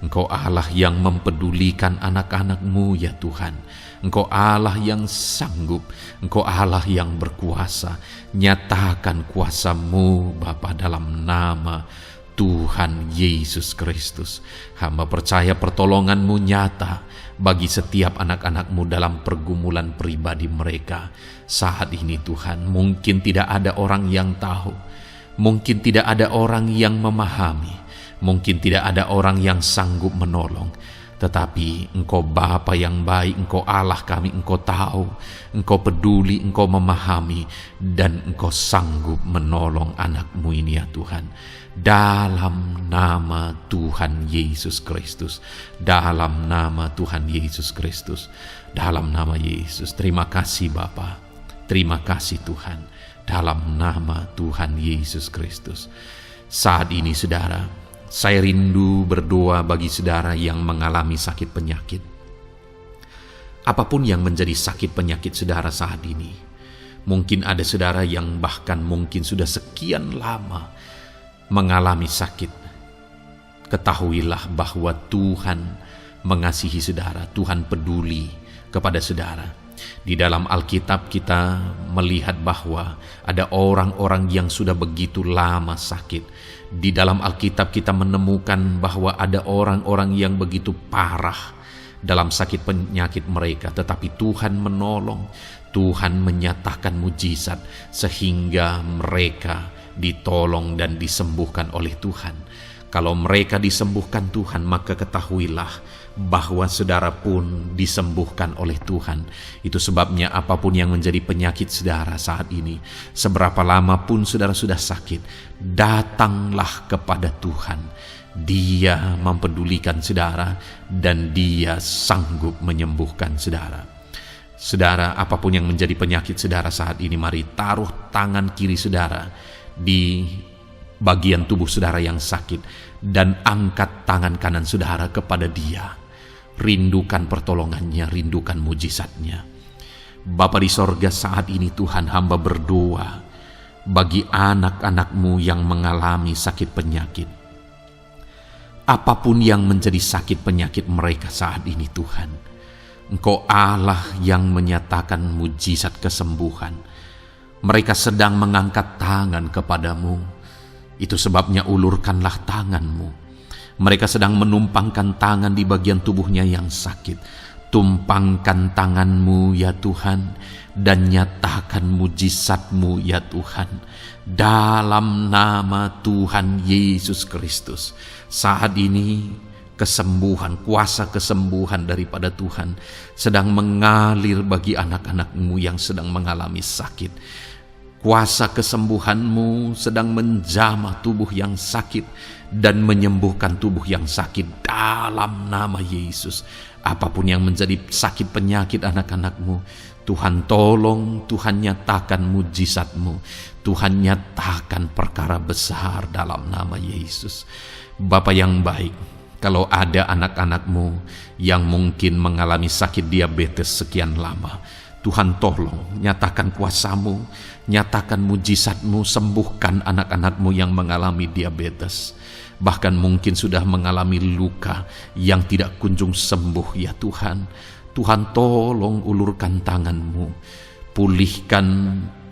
S1: Engkau Allah yang mempedulikan anak-anak-Mu ya Tuhan. Engkau Allah yang sanggup, Engkau Allah yang berkuasa. Nyatakan kuasa-Mu Bapa dalam nama Tuhan Yesus Kristus. Hamba percaya pertolongan-Mu nyata bagi setiap anak-anak-Mu dalam pergumulan pribadi mereka. Saat ini Tuhan, mungkin tidak ada orang yang tahu, mungkin tidak ada orang yang memahami, mungkin tidak ada orang yang sanggup menolong. Tetapi Engkau Bapa yang baik, Engkau Allah kami, Engkau tahu, Engkau peduli, Engkau memahami, dan Engkau sanggup menolong anak-Mu ini ya Tuhan. Dalam nama Tuhan Yesus Kristus, dalam nama Tuhan Yesus Kristus, dalam nama Yesus. Terima kasih Bapa, terima kasih Tuhan, dalam nama Tuhan Yesus Kristus. Saat ini saudara, saya rindu berdoa bagi saudara yang mengalami sakit penyakit. Apapun yang menjadi sakit penyakit saudara saat ini, mungkin ada saudara yang bahkan mungkin sudah sekian lama mengalami sakit. Ketahuilah bahwa Tuhan mengasihi saudara, Tuhan peduli kepada saudara. Di dalam Alkitab kita melihat bahwa ada orang-orang yang sudah begitu lama sakit. Di dalam Alkitab kita menemukan bahwa ada orang-orang yang begitu parah dalam sakit penyakit mereka, tetapi Tuhan menolong, Tuhan menyatakan mujizat sehingga mereka ditolong dan disembuhkan oleh Tuhan. Kalau mereka disembuhkan Tuhan, maka ketahuilah bahwa saudara pun disembuhkan oleh Tuhan. Itu sebabnya apapun yang menjadi penyakit saudara saat ini, seberapa lama pun saudara sudah sakit, datanglah kepada Tuhan. Dia mempedulikan saudara dan Dia sanggup menyembuhkan saudara. Saudara, apapun yang menjadi penyakit saudara saat ini, mari taruh tangan kiri saudara di bagian tubuh saudara yang sakit dan angkat tangan kanan saudara kepada Dia. Rindukan pertolongannya, rindukan mujizatnya. Bapa di sorga, saat ini Tuhan, hamba berdoa bagi anak-anak-Mu yang mengalami sakit penyakit. Apapun yang menjadi sakit penyakit mereka saat ini Tuhan, Engkau Allah yang menyatakan mujizat kesembuhan. Mereka sedang mengangkat tangan kepadamu. Itu sebabnya ulurkanlah tangan-Mu. Mereka sedang menumpangkan tangan di bagian tubuhnya yang sakit. Tumpangkan tangan-Mu ya Tuhan, dan nyatakan mujizat-Mu ya Tuhan. Dalam nama Tuhan Yesus Kristus. Saat ini kesembuhan, kuasa kesembuhan daripada Tuhan sedang mengalir bagi anak-anak-Mu yang sedang mengalami sakit. Kuasa kesembuhan-Mu sedang menjamah tubuh yang sakit dan menyembuhkan tubuh yang sakit dalam nama Yesus. Apapun yang menjadi sakit penyakit anak-anak-Mu, Tuhan tolong, Tuhan nyatakan mujizat-Mu, Tuhan nyatakan perkara besar dalam nama Yesus. Bapa yang baik, kalau ada anak-anak-Mu yang mungkin mengalami sakit diabetes sekian lama, Tuhan tolong, nyatakan kuasa-Mu, nyatakan mujizat-Mu, sembuhkan anak-anak-Mu yang mengalami diabetes. Bahkan mungkin sudah mengalami luka yang tidak kunjung sembuh ya Tuhan. Tuhan tolong ulurkan tangan-Mu, pulihkan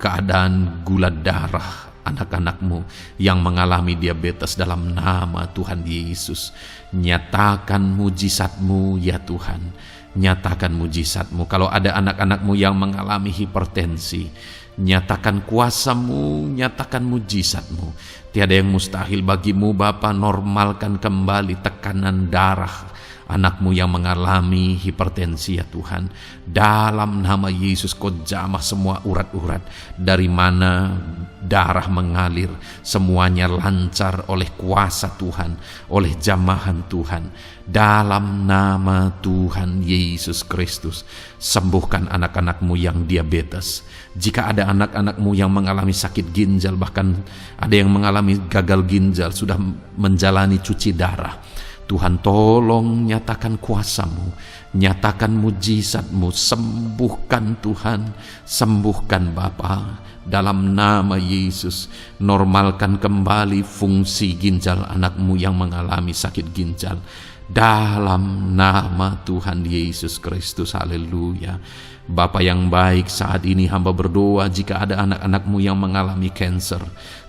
S1: keadaan gula darah anak-anak-Mu yang mengalami diabetes dalam nama Tuhan Yesus. Nyatakan mujizat-Mu ya Tuhan, nyatakan mujizat-Mu. Kalau ada anak-anak-Mu yang mengalami hipertensi, nyatakan kuasa-Mu, nyatakan mujizat-Mu. Tiada yang mustahil bagi-Mu Bapa. Normalkan kembali tekanan darah anak-Mu yang mengalami hipertensi ya Tuhan. Dalam nama Yesus, Kau jamah semua urat-urat dari mana darah mengalir, semuanya lancar oleh kuasa Tuhan, oleh jamahan Tuhan. Dalam nama Tuhan Yesus Kristus, sembuhkan anak-anak-Mu yang diabetes. Jika ada anak-anak-Mu yang mengalami sakit ginjal, bahkan ada yang mengalami gagal ginjal, sudah menjalani cuci darah, Tuhan tolong nyatakan kuasa-Mu, nyatakan mujizat-Mu, sembuhkan Tuhan, sembuhkan Bapa. Dalam nama Yesus, normalkan kembali fungsi ginjal anak-Mu yang mengalami sakit ginjal. Dalam nama Tuhan Yesus Kristus, haleluya. Bapa yang baik, saat ini hamba berdoa jika ada anak-anak-Mu yang mengalami kanker,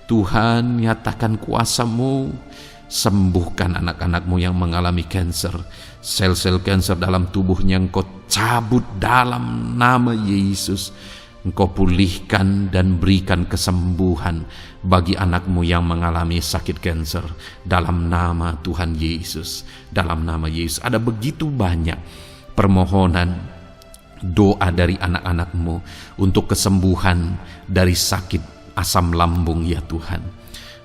S1: Tuhan nyatakan kuasa-Mu, sembuhkan anak-anak-Mu yang mengalami kanker. Sel-sel kanker dalam tubuhnya Engkau cabut dalam nama Yesus. Engkau pulihkan dan berikan kesembuhan bagi anak-Mu yang mengalami sakit kanker. Dalam nama Tuhan Yesus, dalam nama Yesus. Ada begitu banyak permohonan doa dari anak-anak-Mu untuk kesembuhan dari sakit asam lambung ya Tuhan.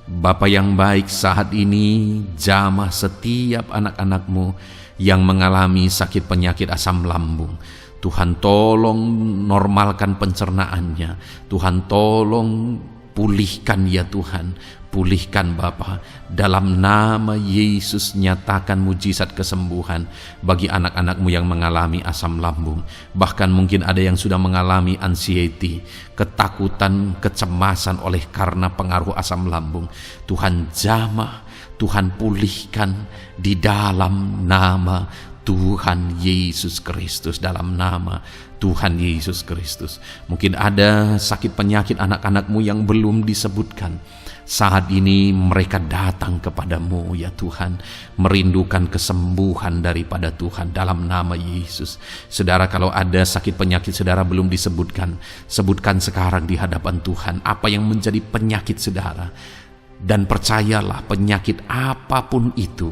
S1: Bapa yang baik, saat ini jamah setiap anak-anak-Mu yang mengalami sakit penyakit asam lambung. Tuhan tolong normalkan pencernaannya. Tuhan tolong pulihkan ya Tuhan. Pulihkan Bapa. Dalam nama Yesus, nyatakan mujizat kesembuhan bagi anak-anak-Mu yang mengalami asam lambung. Bahkan mungkin ada yang sudah mengalami anxiety, ketakutan, kecemasan oleh karena pengaruh asam lambung. Tuhan jamah, Tuhan pulihkan di dalam nama Tuhan Yesus Kristus, dalam nama Tuhan Yesus Kristus. Mungkin ada sakit penyakit anak-anak-Mu yang belum disebutkan. Saat ini mereka datang kepadamu ya Tuhan, merindukan kesembuhan daripada Tuhan dalam nama Yesus. Saudara, kalau ada sakit penyakit saudara belum disebutkan, sebutkan sekarang di hadapan Tuhan apa yang menjadi penyakit saudara. Dan percayalah, penyakit apapun itu,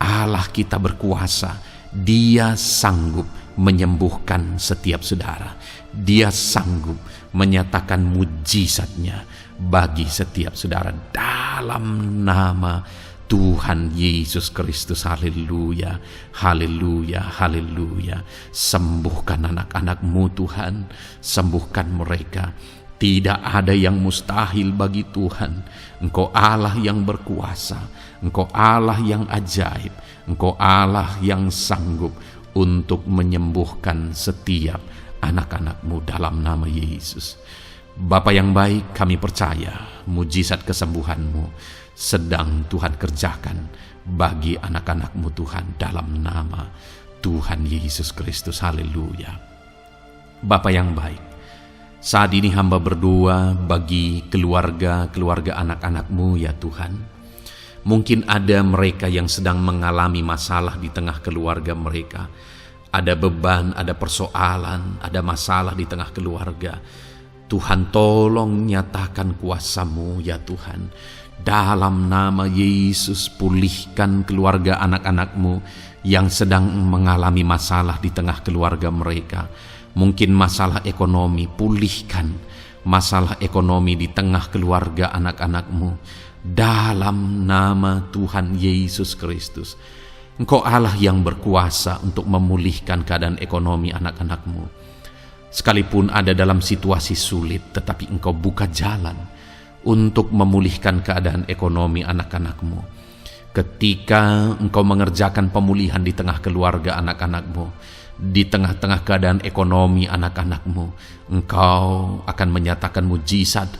S1: Allah kita berkuasa. Dia sanggup menyembuhkan setiap saudara. Dia sanggup menyatakan mujizatnya bagi setiap saudara dalam nama Tuhan Yesus Kristus. Haleluya, haleluya, haleluya. Sembuhkan anak-anak-Mu Tuhan, sembuhkan mereka. Tidak ada yang mustahil bagi Tuhan. Engkau Allah yang berkuasa, Engkau Allah yang ajaib, Engkau Allah yang sanggup untuk menyembuhkan setiap anak-anak-Mu dalam nama Yesus. Bapa yang baik, kami percaya mujizat kesembuhan-Mu sedang Tuhan kerjakan bagi anak-anak-Mu Tuhan dalam nama Tuhan Yesus Kristus. Haleluya. Bapa yang baik, saat ini hamba berdoa bagi keluarga anak-anak-Mu ya Tuhan. Mungkin ada mereka yang sedang mengalami masalah di tengah keluarga mereka. Ada beban, ada persoalan, ada masalah di tengah keluarga. Tuhan tolong nyatakan kuasa-Mu ya Tuhan. Dalam nama Yesus, pulihkan keluarga anak-anak-Mu yang sedang mengalami masalah di tengah keluarga mereka. Mungkin masalah ekonomi, pulihkan masalah ekonomi di tengah keluarga anak-anak-Mu. Dalam nama Tuhan Yesus Kristus. Engkau Allah yang berkuasa untuk memulihkan keadaan ekonomi anak-anak-Mu. Sekalipun ada dalam situasi sulit, tetapi Engkau buka jalan untuk memulihkan keadaan ekonomi anak-anak-Mu. Ketika Engkau mengerjakan pemulihan di tengah keluarga anak-anak-Mu, di tengah-tengah keadaan ekonomi anak-anak-Mu, Engkau akan menyatakan mujizat,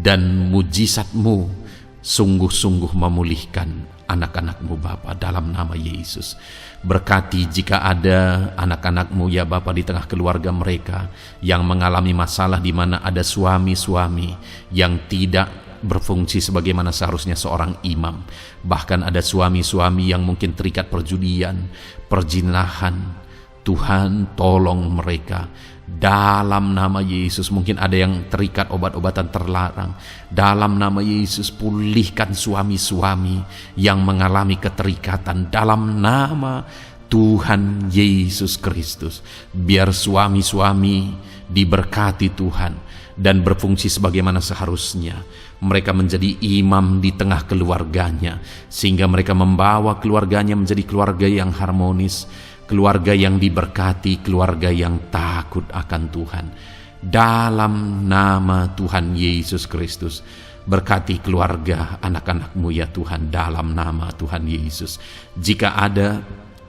S1: dan mujizat-Mu sungguh-sungguh memulihkan anak-anak-Mu Bapa dalam nama Yesus. Berkati jika ada anak-anak-Mu ya Bapa di tengah keluarga mereka yang mengalami masalah, di mana ada suami-suami yang tidak berfungsi sebagaimana seharusnya seorang imam. Bahkan ada suami-suami yang mungkin terikat perjudian, perzinahan. Tuhan tolong mereka dalam nama Yesus. Mungkin ada yang terikat obat-obatan terlarang. Dalam nama Yesus, pulihkan suami-suami yang mengalami keterikatan dalam nama Tuhan Yesus Kristus. Biar suami-suami diberkati Tuhan dan berfungsi sebagaimana seharusnya. Mereka menjadi imam di tengah keluarganya, sehingga mereka membawa keluarganya menjadi keluarga yang harmonis, keluarga yang diberkati, keluarga yang takut akan Tuhan. Dalam nama Tuhan Yesus Kristus, berkati keluarga anak-anak-Mu ya Tuhan, dalam nama Tuhan Yesus. Jika ada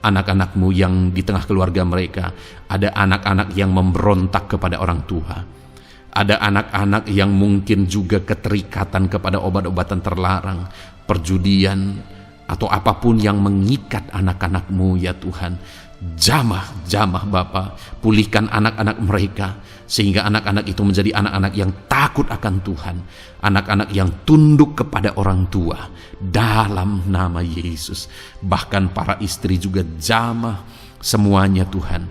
S1: anak-anak-Mu yang di tengah keluarga mereka, ada anak-anak yang memberontak kepada orang tua, ada anak-anak yang mungkin juga keterikatan kepada obat-obatan terlarang, perjudian, atau apapun yang mengikat anak-anak-Mu ya Tuhan, jamah Bapa, pulihkan anak-anak mereka, sehingga anak-anak itu menjadi anak-anak yang takut akan Tuhan, anak-anak yang tunduk kepada orang tua, dalam nama Yesus. Bahkan para istri juga jamah semuanya Tuhan,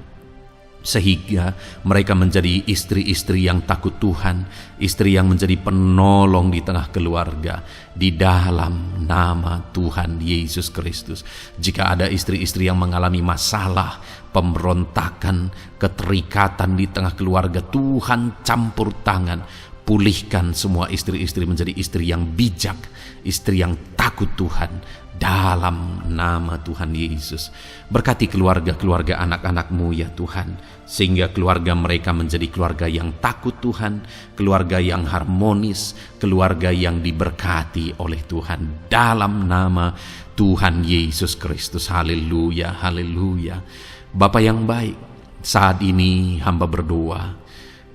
S1: sehingga mereka menjadi istri-istri yang takut Tuhan, istri yang menjadi penolong di tengah keluarga, di dalam nama Tuhan Yesus Kristus. Jika ada istri-istri yang mengalami masalah, pemberontakan, keterikatan di tengah keluarga, Tuhan campur tangan, pulihkan semua istri-istri menjadi istri yang bijak, istri yang takut Tuhan, dalam nama Tuhan Yesus. Berkati keluarga-keluarga anak-anak-Mu ya Tuhan, sehingga keluarga mereka menjadi keluarga yang takut Tuhan, keluarga yang harmonis, keluarga yang diberkati oleh Tuhan, dalam nama Tuhan Yesus Kristus. Haleluya, haleluya. Bapa yang baik, saat ini hamba berdoa,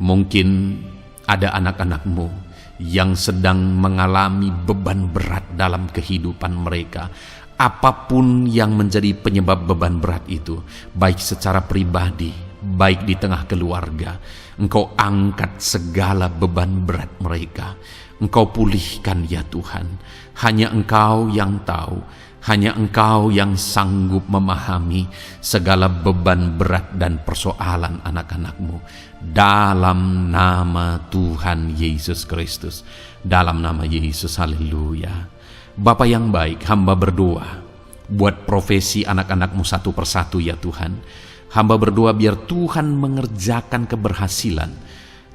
S1: mungkin ada anak-anak-Mu yang sedang mengalami beban berat dalam kehidupan mereka. Apapun yang menjadi penyebab beban berat itu, baik secara pribadi, baik di tengah keluarga, Engkau angkat segala beban berat mereka. Engkau pulihkan ya Tuhan. Hanya Engkau yang tahu, hanya Engkau yang sanggup memahami segala beban berat dan persoalan anak-anak-Mu. Dalam nama Tuhan Yesus Kristus, dalam nama Yesus, haleluya. Bapa yang baik, hamba berdoa buat profesi anak-anak-Mu satu persatu ya Tuhan. Hamba berdoa biar Tuhan mengerjakan keberhasilan,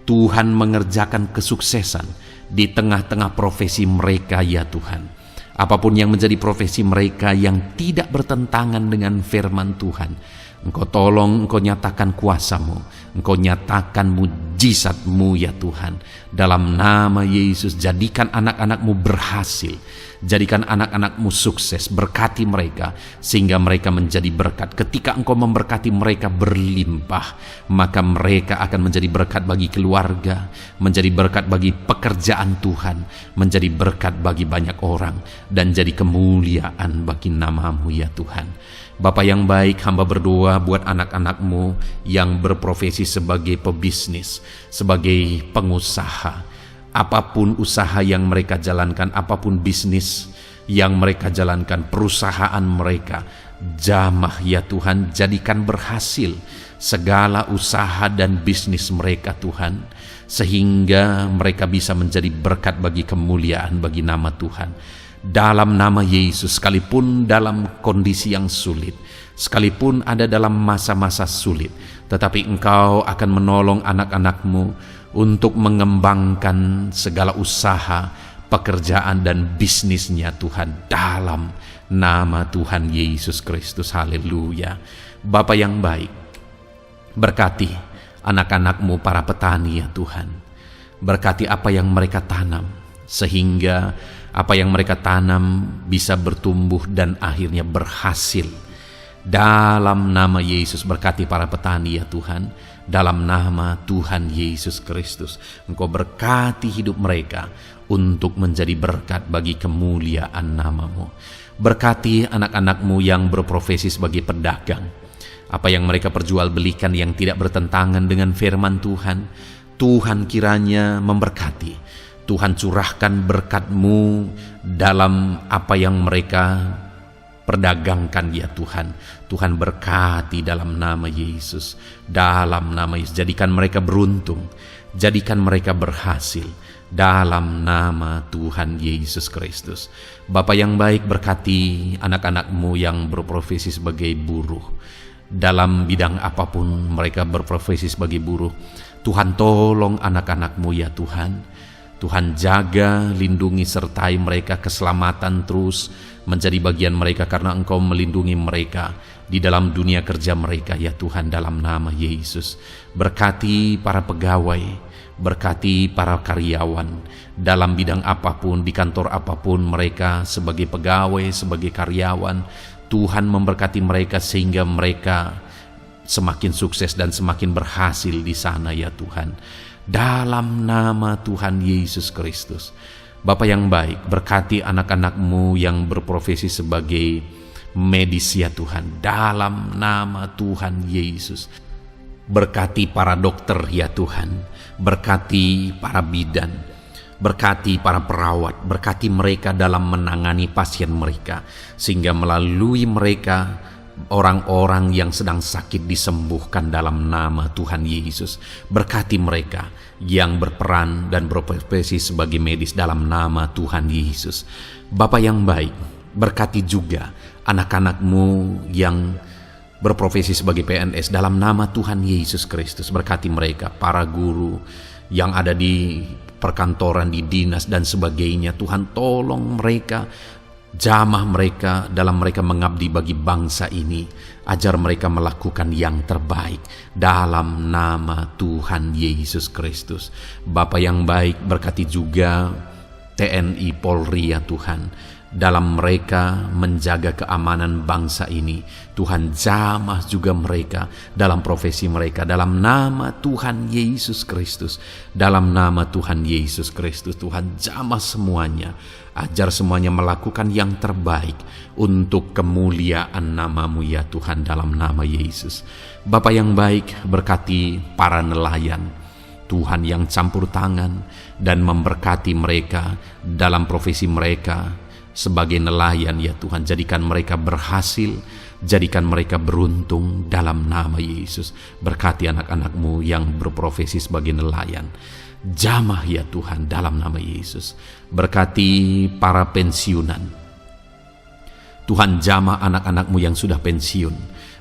S1: Tuhan mengerjakan kesuksesan di tengah-tengah profesi mereka ya Tuhan. Apapun yang menjadi profesi mereka yang tidak bertentangan dengan firman Tuhan, Engkau tolong, Engkau nyatakan kuasa-Mu, Engkau nyatakan mujizat-Mu ya Tuhan. Dalam nama Yesus, jadikan anak-anak-Mu berhasil, jadikan anak-anak-Mu sukses, berkati mereka sehingga mereka menjadi berkat. Ketika Engkau memberkati mereka berlimpah, maka mereka akan menjadi berkat bagi keluarga, menjadi berkat bagi pekerjaan Tuhan, menjadi berkat bagi banyak orang, dan jadi kemuliaan bagi nama-Mu ya Tuhan. Bapa yang baik, hamba berdoa buat anak-anak-Mu yang berprofesi sebagai pebisnis, sebagai pengusaha. Apapun usaha yang mereka jalankan, apapun bisnis yang mereka jalankan, perusahaan mereka, jamah ya Tuhan, jadikan berhasil segala usaha dan bisnis mereka Tuhan, sehingga mereka bisa menjadi berkat bagi kemuliaan bagi nama Tuhan. Dalam nama Yesus, sekalipun dalam kondisi yang sulit, sekalipun ada dalam masa-masa sulit, tetapi Engkau akan menolong anak-anak-Mu untuk mengembangkan segala usaha, pekerjaan dan bisnisnya Tuhan, dalam nama Tuhan Yesus Kristus. Haleluya. Bapa yang baik, berkati anak-anak-Mu para petani ya Tuhan. Berkati apa yang mereka tanam, sehingga apa yang mereka tanam bisa bertumbuh dan akhirnya berhasil. Dalam nama Yesus, berkati para petani ya Tuhan. Dalam nama Tuhan Yesus Kristus, Engkau berkati hidup mereka untuk menjadi berkat bagi kemuliaan nama-Mu. Berkati anak-anak-Mu yang berprofesi sebagai pedagang. Apa yang mereka perjualbelikan yang tidak bertentangan dengan firman Tuhan, Tuhan kiranya memberkati. Tuhan curahkan berkat-Mu dalam apa yang mereka perdagangkan ya Tuhan. Tuhan berkati dalam nama Yesus. Dalam nama Yesus, jadikan mereka beruntung, jadikan mereka berhasil dalam nama Tuhan Yesus Kristus. Bapa yang baik, berkati anak-anak-Mu yang berprofesi sebagai buruh. Dalam bidang apapun mereka berprofesi sebagai buruh, Tuhan tolong anak-anak-Mu ya Tuhan. Tuhan jaga, lindungi, sertai mereka, keselamatan terus menjadi bagian mereka karena Engkau melindungi mereka di dalam dunia kerja mereka ya Tuhan, dalam nama Yesus. Berkati para pegawai, berkati para karyawan dalam bidang apapun, di kantor apapun mereka sebagai pegawai, sebagai karyawan. Tuhan memberkati mereka sehingga mereka semakin sukses dan semakin berhasil di sana ya Tuhan. Dalam nama Tuhan Yesus Kristus. Bapa yang baik, berkati anak-anak-Mu yang berprofesi sebagai medis ya Tuhan, dalam nama Tuhan Yesus. Berkati para dokter ya Tuhan, berkati para bidan, berkati para perawat, berkati mereka dalam menangani pasien mereka, sehingga melalui mereka orang-orang yang sedang sakit disembuhkan dalam nama Tuhan Yesus. Berkati mereka yang berperan dan berprofesi sebagai medis dalam nama Tuhan Yesus. Bapa yang baik, berkati juga anak-anak-Mu yang berprofesi sebagai PNS dalam nama Tuhan Yesus Kristus. Berkati mereka, para guru yang ada di perkantoran, di dinas dan sebagainya. Tuhan tolong mereka, jamah mereka dalam mereka mengabdi bagi bangsa ini. Ajar mereka melakukan yang terbaik dalam nama Tuhan Yesus Kristus. Bapa yang baik, berkati juga TNI Polri ya Tuhan, dalam mereka menjaga keamanan bangsa ini. Tuhan jamah juga mereka dalam profesi mereka dalam nama Tuhan Yesus Kristus. Dalam nama Tuhan Yesus Kristus, Tuhan jamah semuanya. Ajar semuanya melakukan yang terbaik untuk kemuliaan nama-Mu ya Tuhan, dalam nama Yesus. Bapa yang baik, berkati para nelayan Tuhan yang campur tangan dan memberkati mereka dalam profesi mereka sebagai nelayan ya Tuhan. Jadikan mereka berhasil, jadikan mereka beruntung dalam nama Yesus. Berkati anak-anak-Mu yang berprofesi sebagai nelayan, jamah ya Tuhan dalam nama Yesus. Berkati para pensiunan Tuhan, jamah anak-anak-Mu yang sudah pensiun.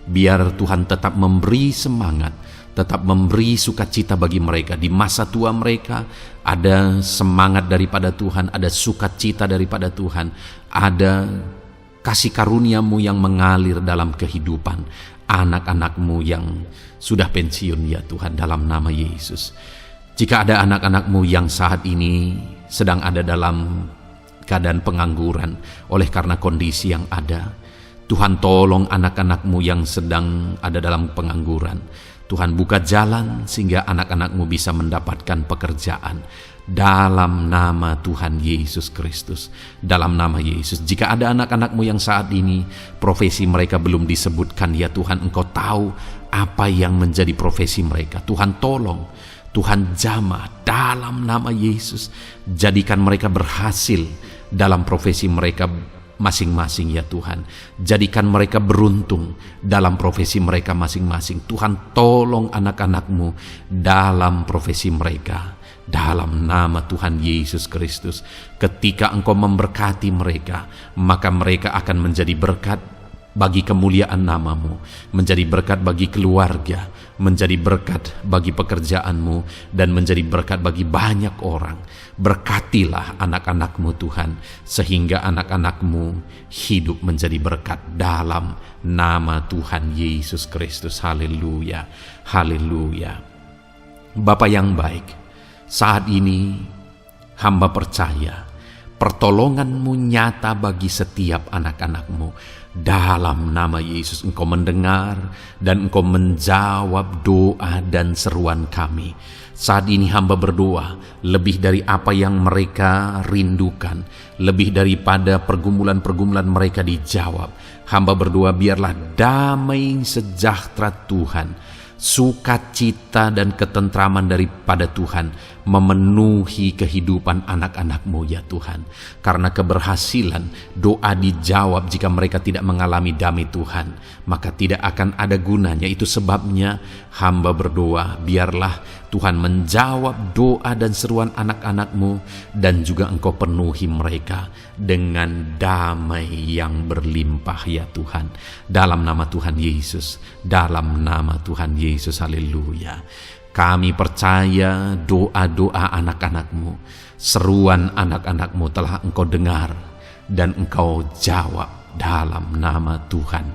S1: Biar Tuhan tetap memberi semangat, tetap memberi sukacita bagi mereka. Di masa tua mereka ada semangat daripada Tuhan, ada sukacita daripada Tuhan, ada kasih karunia-Mu yang mengalir dalam kehidupan anak-anak-Mu yang sudah pensiun ya Tuhan, dalam nama Yesus. Jika ada anak-anak-Mu yang saat ini sedang ada dalam keadaan pengangguran oleh karena kondisi yang ada, Tuhan tolong anak-anak-Mu yang sedang ada dalam pengangguran. Tuhan buka jalan sehingga anak-anak-Mu bisa mendapatkan pekerjaan dalam nama Tuhan Yesus Kristus. Dalam nama Yesus. Jika ada anak-anak-Mu yang saat ini profesi mereka belum disebutkan ya Tuhan, Engkau tahu apa yang menjadi profesi mereka. Tuhan tolong, Tuhan jamah dalam nama Yesus. Jadikan mereka berhasil dalam profesi mereka masing-masing ya Tuhan. Jadikan mereka beruntung dalam profesi mereka masing-masing. Tuhan tolong anak-anak-Mu dalam profesi mereka dalam nama Tuhan Yesus Kristus. Ketika Engkau memberkati mereka, maka mereka akan menjadi berkat bagi kemuliaan nama-Mu, menjadi berkat bagi keluarga, menjadi berkat bagi pekerjaan-Mu, dan menjadi berkat bagi banyak orang. Berkatilah anak-anak-Mu Tuhan, sehingga anak-anak-Mu hidup menjadi berkat dalam nama Tuhan Yesus Kristus. Haleluya, haleluya. Bapa yang baik, saat ini hamba percaya pertolongan-Mu nyata bagi setiap anak-anak-Mu. Dalam nama Yesus, Engkau mendengar dan Engkau menjawab doa dan seruan kami. Saat ini hamba berdoa lebih dari apa yang mereka rindukan, lebih daripada pergumulan-pergumulan mereka dijawab. Hamba berdoa biarlah damai sejahtera Tuhan sukacita dan ketentraman daripada Tuhan memenuhi kehidupan anak-anak-Mu ya Tuhan. Karena keberhasilan doa dijawab jika mereka tidak mengalami damai Tuhan, maka tidak akan ada gunanya. Itu sebabnya hamba berdoa, biarlah Tuhan menjawab doa dan seruan anak-anak-Mu, dan juga Engkau penuhi mereka dengan damai yang berlimpah ya Tuhan. Dalam nama Tuhan Yesus, dalam nama Tuhan Yesus, haleluya. Kami percaya doa-doa anak-anak-Mu, seruan anak-anak-Mu telah Engkau dengar dan Engkau jawab dalam nama Tuhan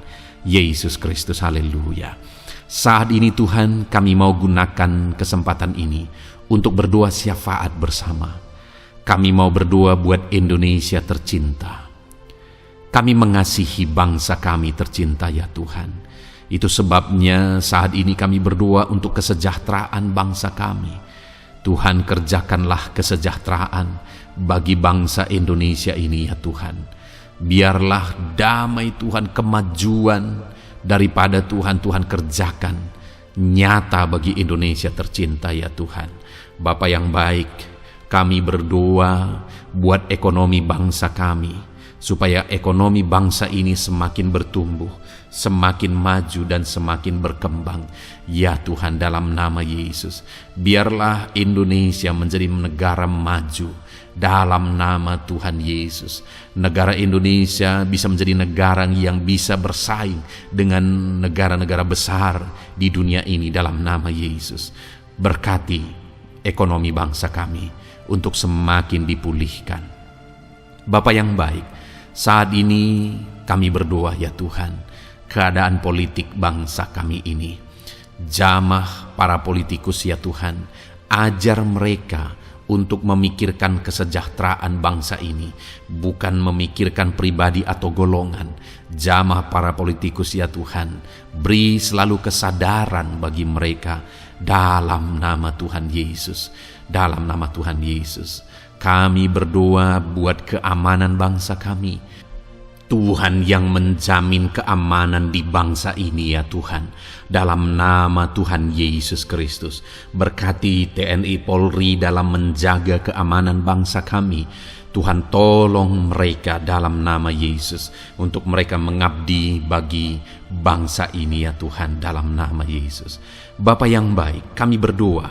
S1: Yesus Kristus, haleluya. Saat ini Tuhan, kami mau gunakan kesempatan ini untuk berdoa syafaat bersama. Kami mau berdoa buat Indonesia tercinta. Kami mengasihi bangsa kami tercinta ya Tuhan. Itu sebabnya saat ini kami berdoa untuk kesejahteraan bangsa kami. Tuhan, kerjakanlah kesejahteraan bagi bangsa Indonesia ini ya Tuhan. Biarlah damai Tuhan, kemajuan daripada Tuhan kerjakan nyata bagi Indonesia tercinta ya Tuhan. Bapa yang baik, kami berdoa buat ekonomi bangsa kami, supaya ekonomi bangsa ini semakin bertumbuh, semakin maju dan semakin berkembang. Ya Tuhan, dalam nama Yesus, biarlah Indonesia menjadi negara maju dalam nama Tuhan Yesus. Negara Indonesia bisa menjadi negara yang bisa bersaing dengan negara-negara besar di dunia ini dalam nama Yesus. Berkati ekonomi bangsa kami untuk semakin dipulihkan. Bapa yang baik, saat ini kami berdoa ya Tuhan, keadaan politik bangsa kami ini. Jamah para politikus ya Tuhan, ajar mereka untuk memikirkan kesejahteraan bangsa ini, bukan memikirkan pribadi atau golongan. Jamah para politikus ya Tuhan, beri selalu kesadaran bagi mereka dalam nama Tuhan Yesus. Dalam nama Tuhan Yesus, kami berdoa buat keamanan bangsa kami. Tuhan yang menjamin keamanan di bangsa ini ya Tuhan. Dalam nama Tuhan Yesus Kristus, berkati TNI Polri dalam menjaga keamanan bangsa kami. Tuhan, tolong mereka dalam nama Yesus, untuk mereka mengabdi bagi bangsa ini ya Tuhan, dalam nama Yesus. Bapa yang baik, kami berdoa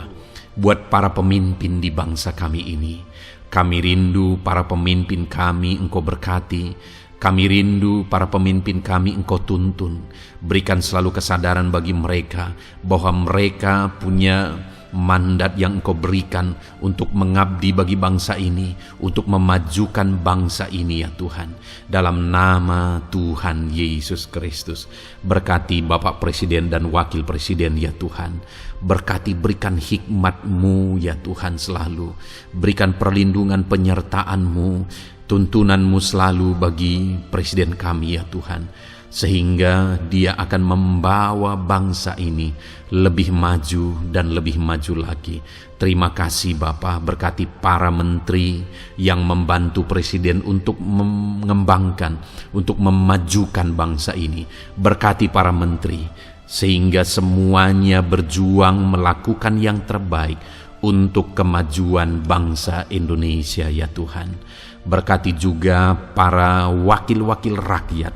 S1: buat para pemimpin di bangsa kami ini. Kami rindu para pemimpin kami Engkau berkati. Kami rindu para pemimpin kami Engkau tuntun. Berikan selalu kesadaran bagi mereka bahwa mereka punya mandat yang Engkau berikan untuk mengabdi bagi bangsa ini, untuk memajukan bangsa ini ya Tuhan. Dalam nama Tuhan Yesus Kristus, berkati Bapak Presiden dan Wakil Presiden ya Tuhan. Berkati, berikan hikmat-Mu ya Tuhan selalu. Berikan perlindungan penyertaan-Mu, tuntunan-Mu selalu bagi Presiden kami ya Tuhan, sehingga dia akan membawa bangsa ini lebih maju dan lebih maju lagi. Terima kasih Bapa, berkati para menteri yang membantu Presiden untuk mengembangkan, untuk memajukan bangsa ini. Berkati para menteri, sehingga semuanya berjuang melakukan yang terbaik untuk kemajuan bangsa Indonesia ya Tuhan. Berkati juga para wakil-wakil rakyat,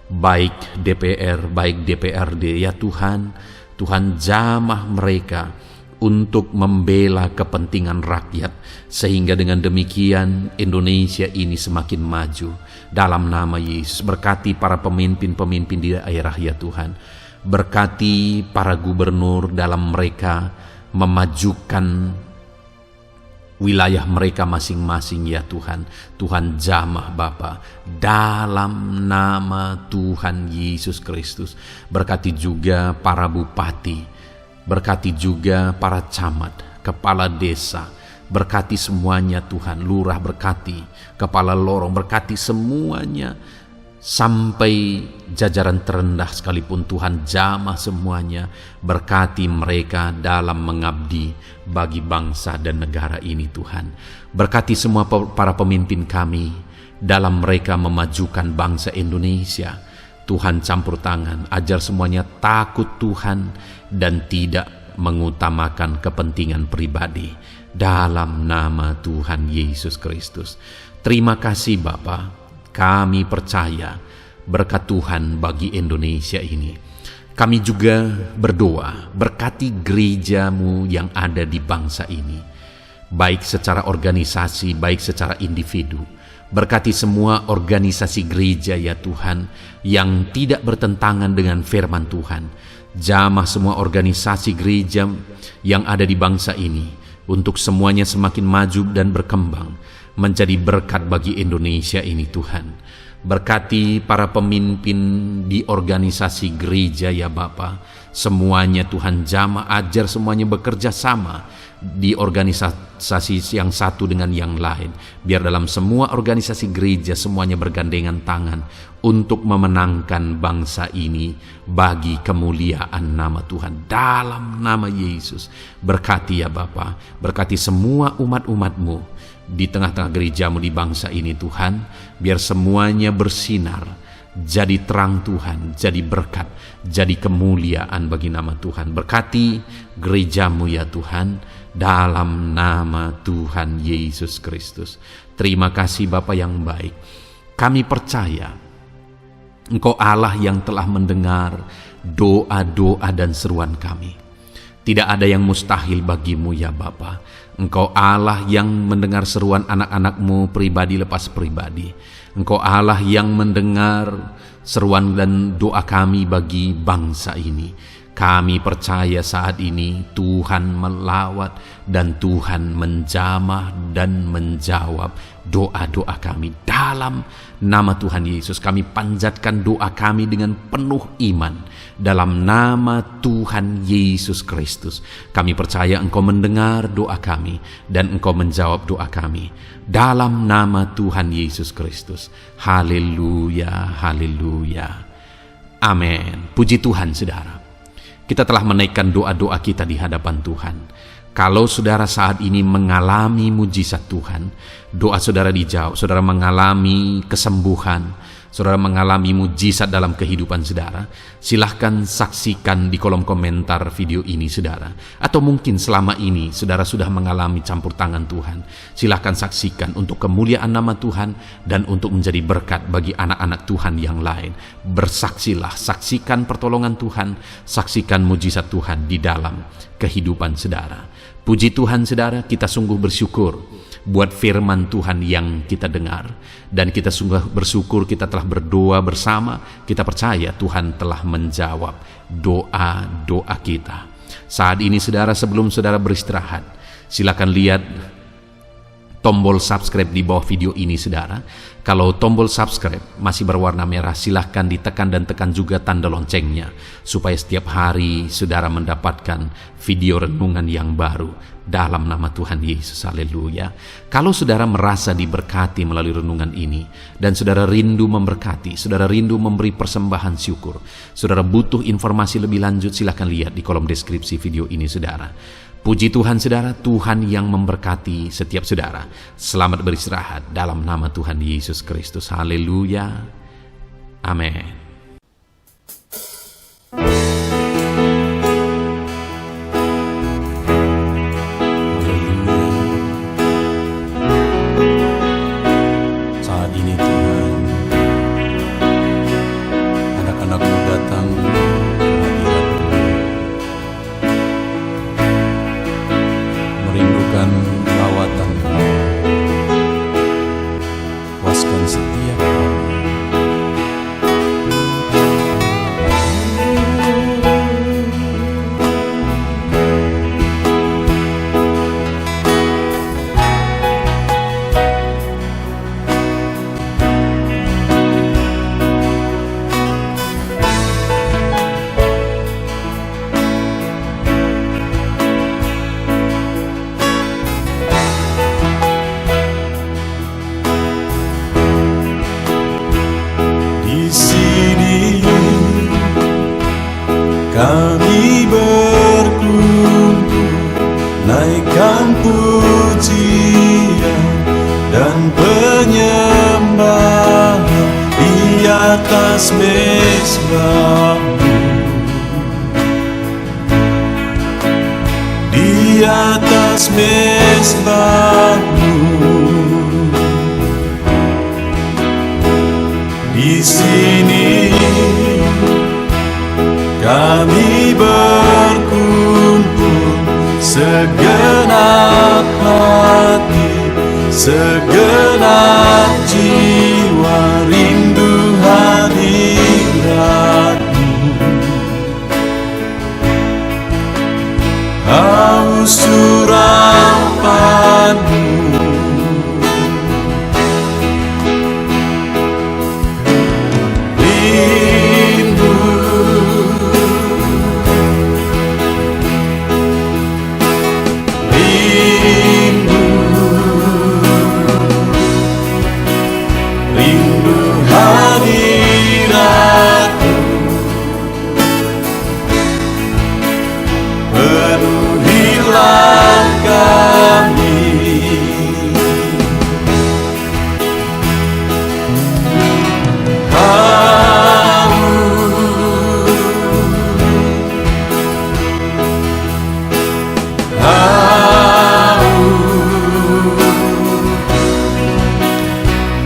S1: baik DPR, baik DPRD ya Tuhan. Tuhan, jamah mereka untuk membela kepentingan rakyat, sehingga dengan demikian Indonesia ini semakin maju. Dalam nama Yesus, berkati para pemimpin-pemimpin di daerah ya Tuhan. Berkati para gubernur dalam mereka memajukan wilayah mereka masing-masing ya Tuhan. Tuhan, jamah Bapa dalam nama Tuhan Yesus Kristus. Berkati juga para bupati, berkati juga para camat, kepala desa, berkati semuanya Tuhan. Lurah berkati, kepala lorong berkati semuanya, sampai jajaran terendah sekalipun Tuhan, jamah semuanya. Berkati mereka dalam mengabdi bagi bangsa dan negara ini Tuhan. Berkati semua para pemimpin kami dalam mereka memajukan bangsa Indonesia. Tuhan campur tangan, ajar semuanya takut Tuhan dan tidak mengutamakan kepentingan pribadi. Dalam nama Tuhan Yesus Kristus. Terima kasih Bapa, kami percaya berkat Tuhan bagi Indonesia ini. Kami juga berdoa, berkati gereja-Mu yang ada di bangsa ini, baik secara organisasi, baik secara individu. Berkati semua organisasi gereja ya Tuhan, yang tidak bertentangan dengan firman Tuhan. Jamah semua organisasi gereja yang ada di bangsa ini, untuk semuanya semakin maju dan berkembang, menjadi berkat bagi Indonesia ini Tuhan. Berkati para pemimpin di organisasi gereja ya Bapa, semuanya Tuhan jamah, ajar semuanya bekerja sama di organisasi yang satu dengan yang lain. Biar dalam semua organisasi gereja semuanya bergandengan tangan untuk memenangkan bangsa ini bagi kemuliaan nama Tuhan. Dalam nama Yesus, berkati ya Bapa, berkati semua umat-umat-Mu di tengah-tengah gereja-Mu di bangsa ini Tuhan, biar semuanya bersinar, jadi terang Tuhan, jadi berkat, jadi kemuliaan bagi nama Tuhan. Berkati gereja-Mu ya Tuhan, dalam nama Tuhan Yesus Kristus. Terima kasih Bapa yang baik. Kami percaya Engkau Allah yang telah mendengar doa-doa dan seruan kami. Tidak ada yang mustahil bagimu ya Bapa. Engkau Allah yang mendengar seruan anak-anak-Mu pribadi lepas pribadi. Engkau Allah yang mendengar seruan dan doa kami bagi bangsa ini. Kami percaya saat ini Tuhan melawat dan Tuhan menjamah dan menjawab doa-doa kami. Dalam nama Tuhan Yesus kami panjatkan doa kami dengan penuh iman. Dalam nama Tuhan Yesus Kristus kami percaya Engkau mendengar doa kami dan Engkau menjawab doa kami. Dalam nama Tuhan Yesus Kristus. Haleluya, haleluya. Amin. Puji Tuhan saudara. Kita telah menaikkan doa-doa kita di hadapan Tuhan. Kalau saudara saat ini mengalami mujizat Tuhan, doa saudara dijawab, saudara mengalami kesembuhan, saudara mengalami mujizat dalam kehidupan saudara, silahkan saksikan di kolom komentar video ini saudara. Atau mungkin selama ini saudara sudah mengalami campur tangan Tuhan, silahkan saksikan untuk kemuliaan nama Tuhan dan untuk menjadi berkat bagi anak-anak Tuhan yang lain. Bersaksilah, saksikan pertolongan Tuhan, saksikan mujizat Tuhan di dalam kehidupan saudara. Puji Tuhan saudara, kita sungguh bersyukur buat firman Tuhan yang kita dengar. Dan kita sungguh bersyukur kita telah berdoa bersama. Kita percaya Tuhan telah menjawab doa-doa kita. Saat ini saudara, sebelum saudara beristirahat, silakan lihat tombol subscribe di bawah video ini saudara. Kalau tombol subscribe masih berwarna merah, silahkan ditekan dan tekan juga tanda loncengnya, supaya setiap hari saudara mendapatkan video renungan yang baru dalam nama Tuhan Yesus. Haleluya. Kalau saudara merasa diberkati melalui renungan ini dan saudara rindu memberkati, saudara rindu memberi persembahan syukur, saudara butuh informasi lebih lanjut, silahkan lihat di kolom deskripsi video ini saudara. Puji Tuhan saudara, Tuhan yang memberkati setiap saudara. Selamat beristirahat dalam nama Tuhan Yesus Kristus. Haleluya. Amin.
S2: Saat ini Tuhan, anak-anak-Mu datang merindukan lawatan-Mu. Puaskan setiap kami. atas mezbamu, di atas mezbamu, di sini kami berkumpul, segenap hati, segenap jiwa, rindu hadiratmu, haus surapanmu, rindu, rindu, rindu hadiratmu, penuhilah kami.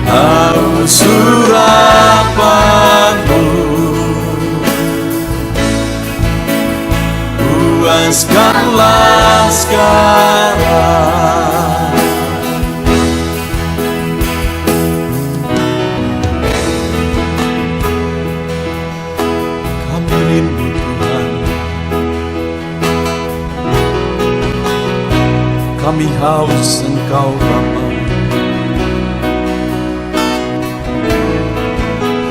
S2: Haus surapanmu, puaskanlah sekarang. Kami rindu Tuhan, kami haus Engkau Bapa.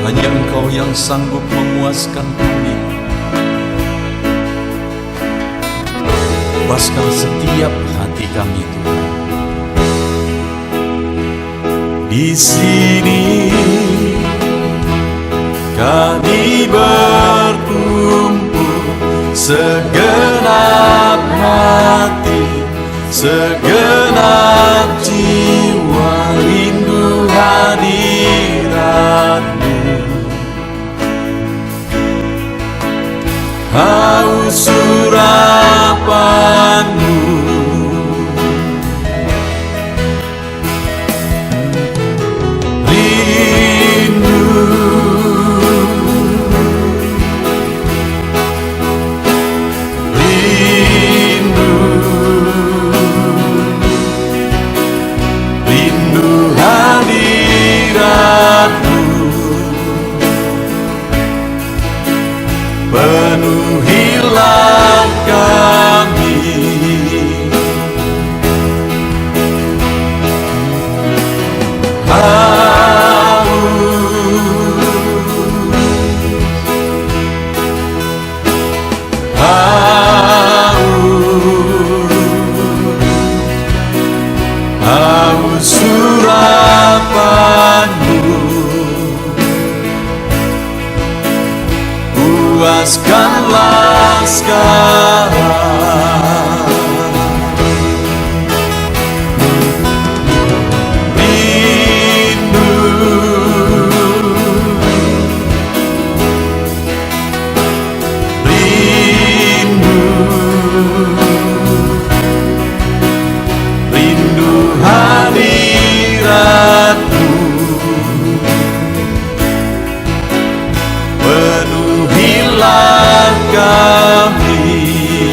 S2: Hanya Engkau yang sanggup memuaskan kami. Puaskan setiap hati kami Tuhan. Di sini kami berkumpul, segenap hati, segenap jiwa, rindu hadiratmu, haus surapanmu, rindu, rindu, rindu hadiratmu, penuhilah kami. Haus surapanmu, puaskanlah sekarang. Rindu, rindu, rindu hadiratmu, penuhilah kami.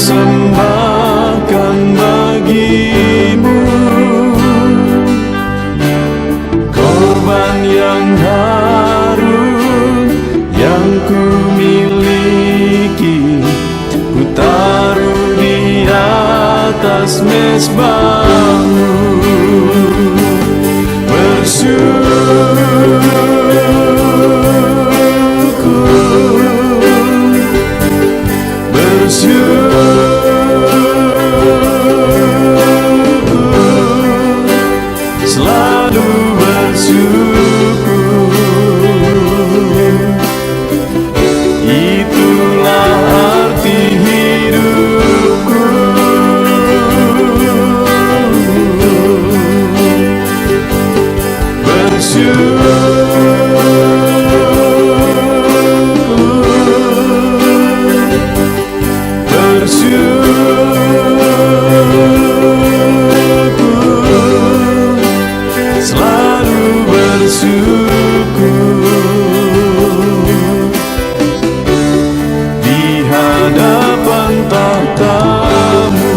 S2: persembahkan bagimu korban yang harum yang ku miliki, ku taruh di atas mezbahmu. Selalu bersyukur, itulah arti hidupku. Selalu bersyukur di hadapan tahta-Mu.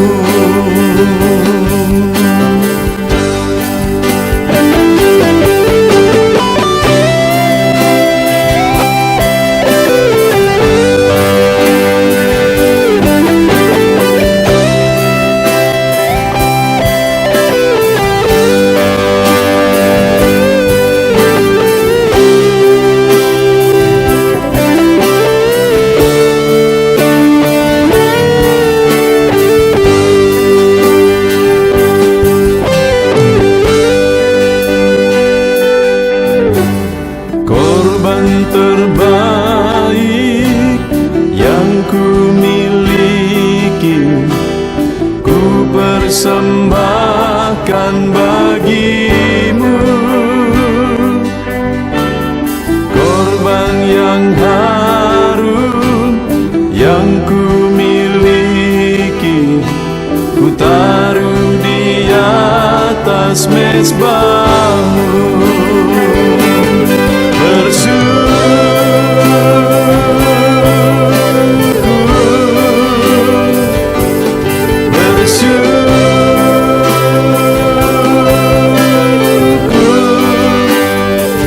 S2: Korban terbaik yang ku miliki, ku persembahkan bagimu. Korban yang harum yang ku miliki, ku taruh di atas mezbahmu.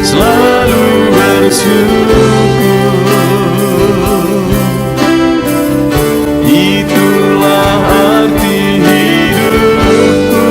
S2: Selalu bersyukur, itulah arti hidupku.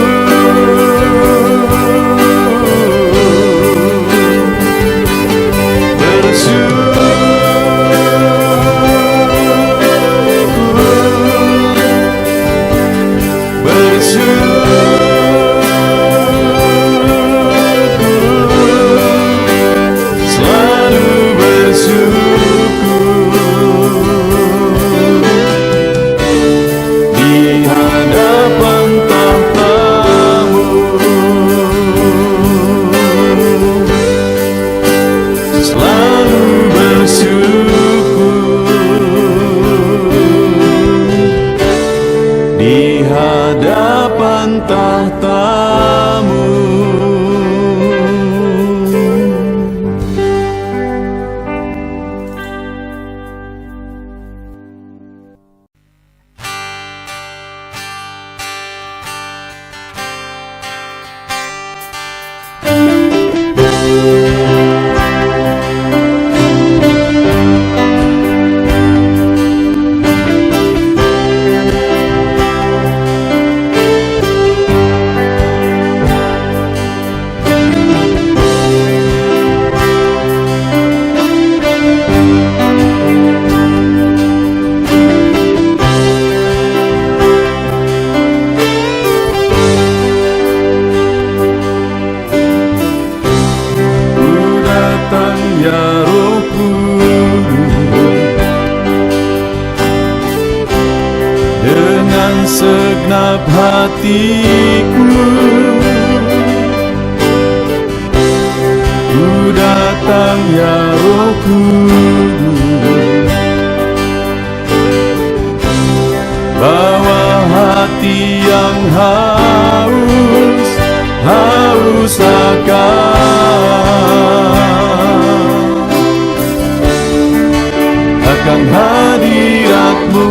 S2: Di hadapan tahta-Mu. Ya Roh Kudus, dengan segenap hatiku ku datang, ya Roh Kudus, bawa hati yang haus akan hadirat-Mu.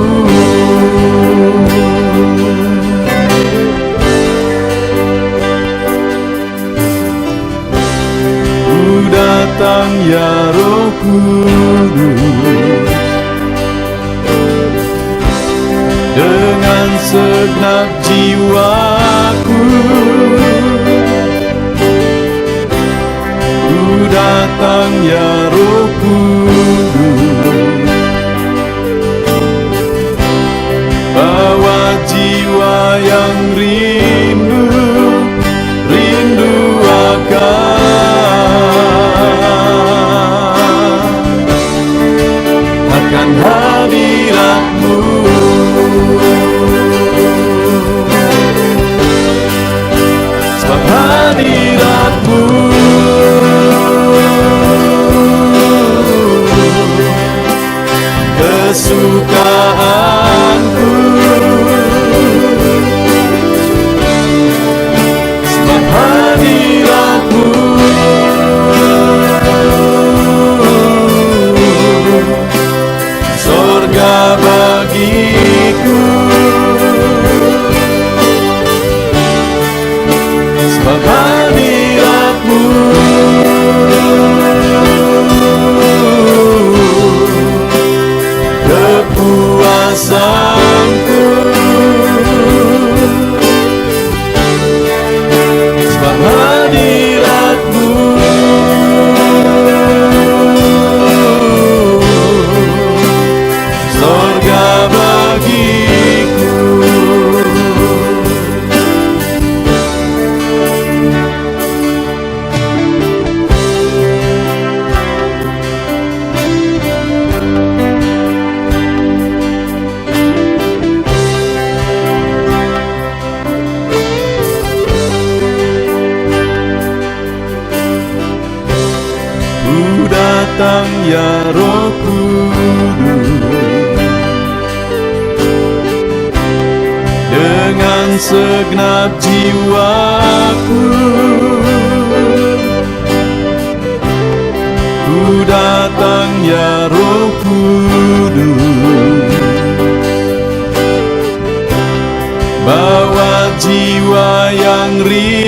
S2: datang ya Roh Kudus, dengan segenap jiwaku. Ku datang ya Roh Kudus, bawa jiwa yang rindu akan hadirat-Mu. Sebab hadirat-Mu kesukaanku. Sebab hadirat-Mu surga bagiku. Sebab hadirat-Mu kepuasanku. Sebab hadirat-Mu surga bagiku. Ku datang ya Roh Kudus, dengan segenap jiwaku. Ku datang ya Roh Kudus, bawa jiwa yang rindu